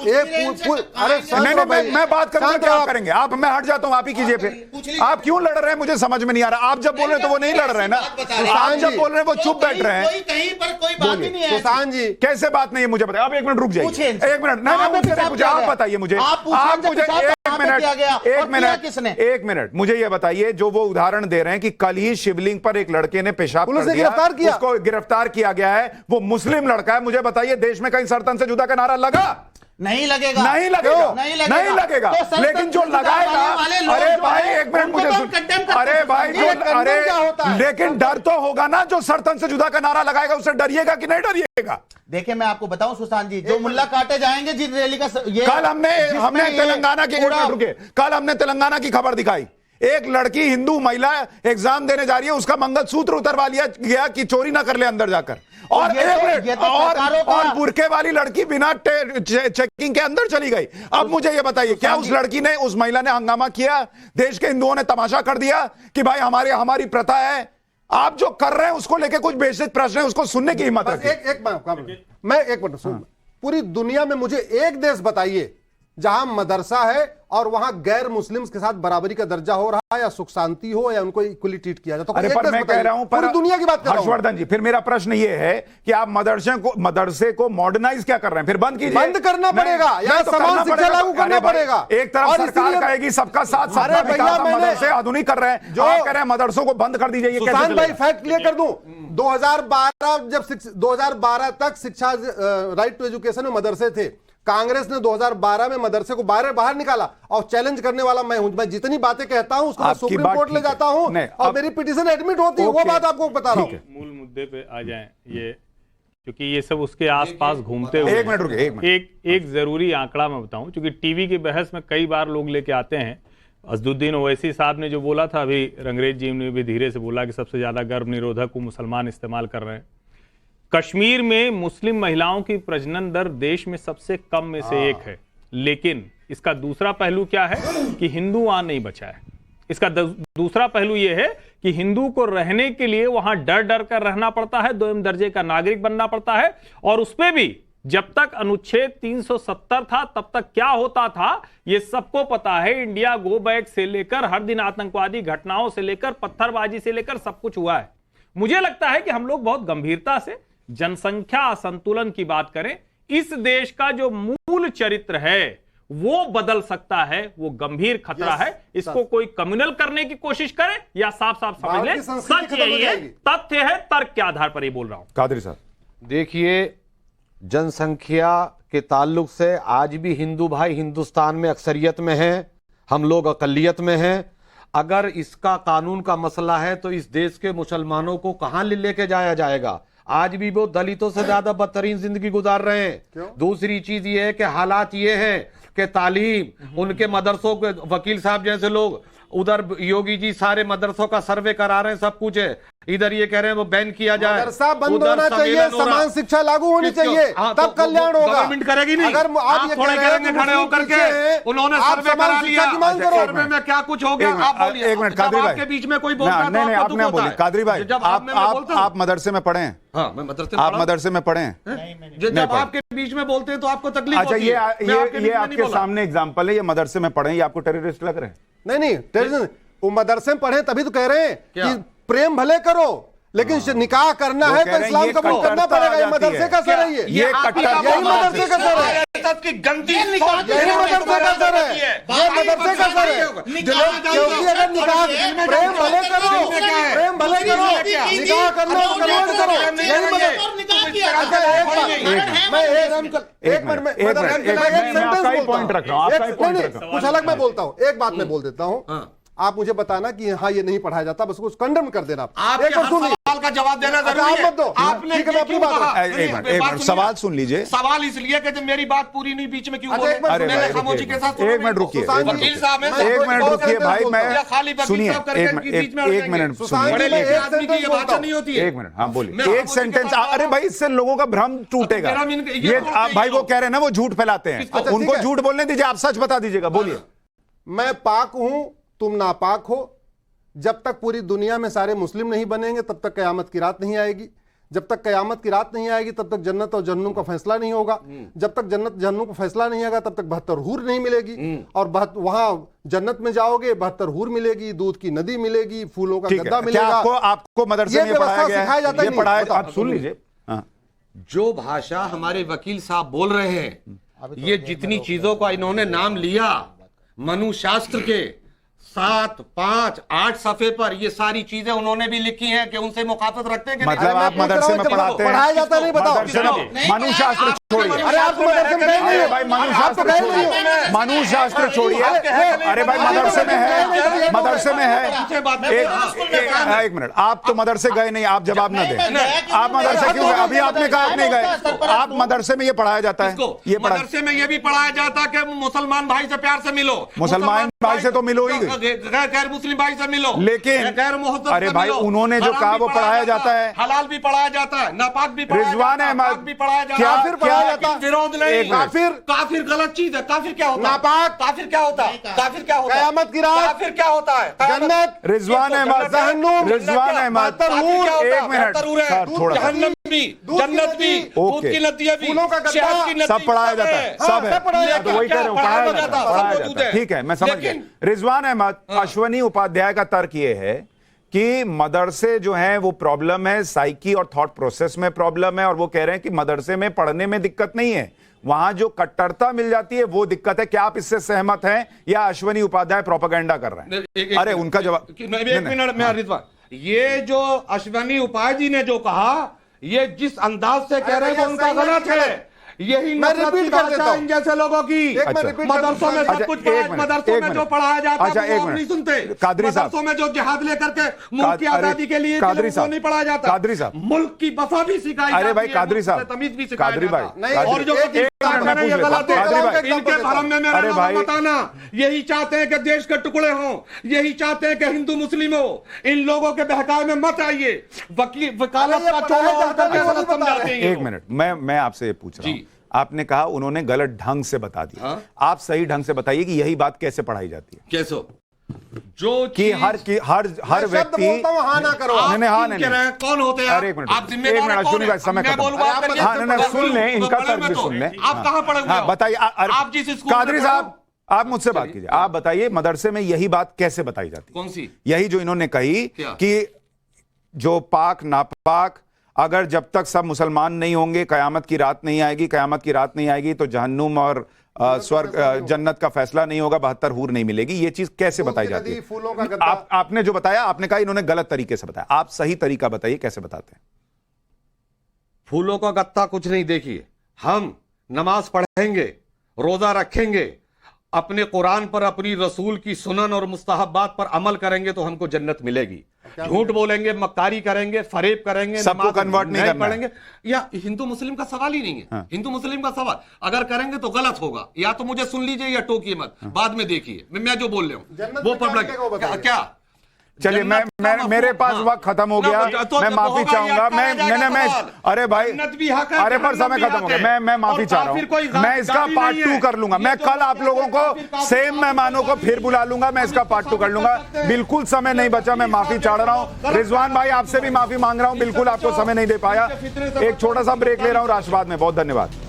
अरे मैं बात करूंगा, क्या आप करेंगे? आप, मैं हट जाता हूँ, आप ही कीजिए फिर। आप क्यों लड़ रहे हैं मुझे समझ में नहीं आ रहा। आप जब बोल रहे हैं तो वो नहीं लड़ रहे हैं ना, आप जब बोल रहे हैं वो चुप बैठ रहे हैं। कहीं पर कोई बात ही नहीं है। सुशांत जी, कैसे बात नहीं है मुझे बताइए। आप एक मिनट रुक जाइए, एक मिनट। नहीं, आप बताइए मुझे, आप मुझे एक मिनट मुझे ये बताइए, जो वो उदाहरण दे रहे हैं कि कल ही शिवलिंग पर एक लड़के ने पेशाब पुलिस कर ने दिया, गिरफ्तार किया, उसको गिरफ्तार किया गया है, वो मुस्लिम लड़का है। मुझे बताइए, देश में कहीं सरतन से जुदा का नारा लगा? नहीं लगेगा, नहीं लगेगा, नहीं लगेगा। तो लेकिन जो लगाएगा, अरे भाई एक मिनट मुझे अरे भाई जो, अरे लेकिन डर तो होगा ना, जो सरतन से जुदा का नारा लगाएगा उससे डरिएगा कि नहीं डरिएगा? देखिए मैं आपको बताऊं सुशांत जी, जो मुल्ला काटे जाएंगे जिस रैली का ये कल हमने तेलंगाना की, कल हमने तेलंगाना की खबर दिखाई। एक लड़की हिंदू महिला एग्जाम देने जा रही है, उसका मंगलसूत्र उतरवा लिया गया कि चोरी ना कर ले अंदर जाकर। और और बुरके वाली लड़की बिना चेकिंग के अंदर चली गई। अब मुझे ये बताइए, क्या उस लड़की ने, उस महिला ने हंगामा किया? देश के हिंदुओं ने तमाशा कर दिया कि भाई हमारी प्रथा है? आप जो कर रहे हैं उसको लेके कुछ बेसिक प्रश्न है, उसको सुनने की हिम्मत रखिए। मैं एक मिनट सुन। पूरी दुनिया में मुझे एक देश बताइए जहां मदरसा है और वहां गैर मुस्लिम्स के साथ बराबरी का दर्जा हो रहा है, या सुख शांति हो, या उनको इक्वली ट्रीट किया जाए। तो अरे पर मैं कह रहा हूं, पूरी दुनिया की बात कर रहा हूं। हर्षवर्धन जी, फिर मेरा प्रश्न ये है कि आप मदरसे को मॉडर्नाइज क्या कर रहे हैं? फिर बंद कीजिए। बंद करना पड़ेगा, या समान शिक्षा लागू करना पड़ेगा। एक तरफ सरकार कहेगी सबका साथ, सबका विकास, मदरसे आधुनिक कर रहे हैं, जो कह रहे हैं मदरसों को बंद कर दीजिए। सुशांत भाई, फैक्ट क्लियर कर दूं, 2012 तक शिक्षा, राइट टू एजुकेशन में मदरसे थे। कांग्रेस ने 2012 में मदरसे को बाहर निकाला, और चैलेंज करने वाला मैं हूं। मैं जितनी बातें कहता हूं उसको सुप्रीम कोर्ट ले जाता हूं, और मेरी पिटीशन एडमिट होती है। वो बात आपको बता रहा हूं। मूल मुद्दे पे आ जाएं, ये क्योंकि ये सब उसके आसपास घूमते हुए। एक मिनट रुकिए, एक जरूरी आंकड़ा मैं बताऊं, क्योंकि टीवी की बहस में कई बार लोग लेके आते हैं। असदुद्दीन ओवैसी साहब ने जो बोला था, अभी रंगरेज जी ने भी धीरे से बोला कि सबसे ज्यादा गर्भ निरोधक को मुसलमान इस्तेमाल कर रहे हैं। कश्मीर में मुस्लिम महिलाओं की प्रजनन दर देश में सबसे कम में से एक है, लेकिन इसका दूसरा पहलू क्या है कि हिंदू वहां नहीं बचा है। इसका दूसरा पहलू यह है कि हिंदू को रहने के लिए वहां डर डर कर रहना पड़ता है, 2 दर्जे का नागरिक बनना पड़ता है। और उसपे भी जब तक अनुच्छेद 370 था तब तक क्या होता था ये सबको पता है। इंडिया गो बैक से लेकर हर दिन आतंकवादी घटनाओं से लेकर पत्थरबाजी से लेकर सब कुछ हुआ है। मुझे लगता है कि हम लोग बहुत गंभीरता से जनसंख्या असंतुलन की बात करें। इस देश का जो मूल चरित्र है वो बदल सकता है, वो गंभीर खतरा है। इसको कोई कम्युनल करने की कोशिश करे या साफ साफ समझ ले, सच यही है, तथ्य है, तर्क के आधार पर ये बोल रहा हूं। कादरी साहब, देखिए, जनसंख्या के ताल्लुक से आज भी हिंदू भाई हिंदुस्तान में अक्सरियत में हैं, हम लोग अकलियत में हैं। अगर इसका कानून का मसला है तो इस देश के मुसलमानों को कहां लेके जाया जाएगा? आज भी वो दलितों से ज्यादा बदतरीन जिंदगी गुजार रहे हैं। दूसरी चीज ये है कि हालात ये हैं कि तालीम, उनके मदरसों के वकील साहब जैसे लोग, उधर योगी जी सारे मदरसों का सर्वे करा रहे हैं, सब कुछ है। इधर ये कह रहे हैं वो बैन किया जाए, मदरसा बंद होना चाहिए, समान शिक्षा लागू होनी चाहिए, तब कल्याण होगा। गवर्नमेंट करेगी नहीं। अगर आप ये थोड़े करेंगे खड़े होकर के, उन्होंने सर्वे करा लिया, सर्वे में क्या कुछ हो गया? आप बोलिए। एक मिनट कादरी भाई, आपके बीच में कोई बोलता है तो आपको दुख होता है। कादरी भाई, आप मदरसे में पढ़े हैं? हाँ, मैं मदरसे आप मदरसे में पढ़े हैं? जब आपके बीच में बोलते हैं तो आपको तकलीफ अच्छा, होती है। ये आपके सामने एग्जांपल है, ये मदरसे में पढ़े हैं, ये आपको टेररिस्ट लग रहे हैं? नहीं, टेररिस्ट वो मदरसे में पढ़े तभी तो कह रहे हैं कि प्रेम भले करो लेकिन निकाह करना है तो इस्लाम कबूल करना पड़ेगा। ये मदरसे का सर है, ये यही मदरसे का सर है, की गंदी यही मदरसे का सर है, ये मदरसे का सर है। क्योंकि अगर निकाह प्रेम भले करो, प्रेम भले करो, निकाह करना तो कन्वर्ट करो, यही कुछ अलग मैं बोलता हूँ, एक बात मैं बोल देता हूँ, आप मुझे बताना कि हाँ ये नहीं पढ़ाया जाता, बस उसको कंडम कर देना। आप एक सवाल का जवाब देना जरूरी है। मत दो, आपने ठीक है, मैं अपनी बात एक मिनट सवाल सुन लीजिए। सवाल इसलिए कि जब मेरी बात पूरी नहीं बीच में क्यों अच्छा, बोले? अरे मैंने खामोशी के साथ एक मिनट रुकिए, वकील साहब हैं, एक मिनट रुकिए भाई, मैं खाली वकील सुनिए, साहब करके बीच में एक मिनट सुनिए, बड़े लिखे आदमी की ये भाषा नहीं होती है। एक मिनट, हाँ बोलिए, एक सेंटेंस। अरे भाई इससे लोगों का भ्रम टूटेगा। ये भाई वो कह रहे हैं ना, वो झूठ फैलाते हैं, उनको झूठ बोलने दीजिए, आप सच बता दीजिएगा, बोलिए। मैं पाक हूं, तुम नापाक हो। जब तक पूरी दुनिया में सारे मुस्लिम नहीं बनेंगे तब तक कयामत की रात नहीं आएगी। जब तक कयामत की रात नहीं आएगी तब तक जन्नत और जहन्नुम का फैसला नहीं होगा। जब तक जन्नत जहन्नुम का फैसला नहीं होगा तब तक 72 हूर नहीं मिलेगी। और वहां जन्नत में जाओगे 72 हूर मिलेगी, दूध की नदी मिलेगी, फूलों का गद्दा मिलेगा। आपको मदरसे में पढ़ाया गया है, ये पढ़ाया तो आप सुन लीजिए। जो भाषा हमारे वकील साहब बोल रहे हैं, ये जितनी चीजों का इन्होंने नाम लिया मनुशास्त्र के 7, 5, 8 सफे पर, ये सारी चीजें उन्होंने भी लिखी हैं कि उनसे मुखाफत रखते हैं कि मतलब आप मदरसे में पढ़ाते हैं, पढ़ाया जाता नहीं, बताओ। मनुशास्त्र छोड़िए, अरे आप तो मदरसे में गए नहीं हो भाई, मनुशास्त्र छोड़िए, मनुशास्त्र छोड़िए। अरे भाई मदरसे में है, मदरसे में है। एक मिनट, आप तो मदरसे गए नहीं, आप जवाब ना दें। आप मदरसे क्यों गए? अभी आपने कहा आप नहीं गए। आप मदरसे में ये पढ़ाया जाता है, ये मदरसे में ये भी पढ़ाया जाता कि मुसलमान भाई से प्यार से मिलो, मुसलमान भाई से तो मिलो ही, गैर मुस्लिम भाई से मिलो, लेकिन गैर मोहब्बत अरे भाई उन्होंने जो कहा वो पढ़ाया जाता है, हलाल भी पढ़ाया जाता है, नापाक भी रिजवान अहमद भी पढ़ाया जाता है। क्या फिर पढ़ाया जाता है? विरोध नहीं, काफिर गलत चीज है। काफिर क्या होता है? नापाक। काफिर क्या होता है? काफिर क्या होता है? कयामत की रात। काफिर क्या होता है? जन्नत। रिजवान अहमद, रिजवान अहमद, एक मिनट, जहन्नम भी, जन्नत भी, दूध की नदियां भी, शहद की नदी, सब पढ़ाया जाता है, सब है, तो वही कह रहे हो, पढ़ाया जाता है। ठीक है, मैं समझ गया। रिजवान अहमद, अश्वनी उपाध्याय का तर्क ये है कि मदरसे जो हैं वो प्रॉब्लम है, साइकी और थॉट प्रोसेस में प्रॉब्लम है, और वो कह रहे हैं कि मदरसे में पढ़ने में दिक्कत नहीं है, वहां जो कट्टरता मिल जाती है वो दिक्कत है। क्या आप इससे सहमत हैं या अश्वनी उपाध्याय प्रोपेगेंडा कर रहे हैं? अरे उनका जवाब, एक मिनट में रिजवान, ये जो अश्वनी उपाध्याय जी ने जो कहा, ये जिस अंदाज से कह रहे हैं वो उनका गलत है। यही नफरत की भाषा इन जैसे लोगों की। मदरसों में सब कुछ मदरसों में जो पढ़ाया जाता है वो नहीं सुनते। मदरसों में जो जिहाद लेकर के मुल्क की आजादी के लिए वो नहीं पढ़ाया जाता। कादरी साहब, मुल्क की वफा भी सिखाई जाती है। अरे भाई कादरी साहब, तमीज भी सिखाई कादरी भाई, और जो गलत है, इनके भरम में मेरा नाम बताना। यही चाहते हैं कि देश के टुकड़े हों, यही चाहते हैं कि हिंदू मुस्लिम हो। इन लोगों के बहकावे में मत आइए। वकालत का चोला समझाते हैं। एक मिनट, मैं आपसे ये पूछ रहा हूं, आपने कहा उन्होंने गलत ढंग से बता दिया। हाँ? आप सही ढंग से बताइए कि यही बात कैसे पढ़ाई जाती है। कैसे? जो कि हर व्यक्ति हाँ ना करो, कौन होते हैं आप? एक मिनट सुनिए भाई, समय सुन लें, इनका तर्क भी सुन लें। आप कहां पढ़े? हाँ बताइए, आप जिस स्कूल कादरी साहब आप मुझसे बात कीजिए, आप बताइए मदरसे में यही बात कैसे बताई जाती है? कौन सी? यही जो इन्होंने कही कि जो पाक नापाक, अगर जब तक सब मुसलमान नहीं होंगे कयामत की रात नहीं आएगी, कयामत की रात नहीं आएगी तो जहन्नुम और स्वर्ग जन्नत का फैसला नहीं होगा, 72 हूर नहीं मिलेगी। ये चीज कैसे बताई जाती है? आपने जो बताया, आपने कहा इन्होंने गलत तरीके से बताया, आप सही तरीका बताइए कैसे बताते हैं? फूलों का गत्ता कुछ नहीं। देखिए, हम नमाज पढ़ेंगे, रोजा रखेंगे, अपने कुरान पर, अपनी रसूल की सुनन और मुस्तहब्बात पर अमल करेंगे तो हमको जन्नत मिलेगी। झूठ बोलेंगे, मक्कारी करेंगे, फरेब करेंगे, सबको कन्वर्ट नहीं पढ़ेंगे, या हिंदू मुस्लिम का सवाल ही नहीं है। हाँ। हिंदू मुस्लिम का सवाल अगर करेंगे तो गलत होगा। या तो मुझे सुन लीजिए या टोकिए मत। हाँ। बाद में देखिए मैं जो बोल रहा हूं वो पढ़ क्या। चलिए मेरे पास वक्त खत्म हो गया, मैं माफी चाहूंगा। मैं अरे भाई, अरे पर समय खत्म हो गया, मैं माफी चाह रहा हूं। मैं इसका पार्ट 2 कर लूंगा। मैं कल आप लोगों को सेम मेहमानों को फिर बुला लूंगा, मैं इसका पार्ट 2 कर लूंगा। बिल्कुल समय नहीं बचा, मैं माफी चाह रहा हूं। रिजवान भाई आपसे भी माफी मांग रहा हूं, बिल्कुल आपको समय नहीं दे पाया। एक छोटा सा ब्रेक ले रहा हूं राष्ट्रवाद में। बहुत धन्यवाद।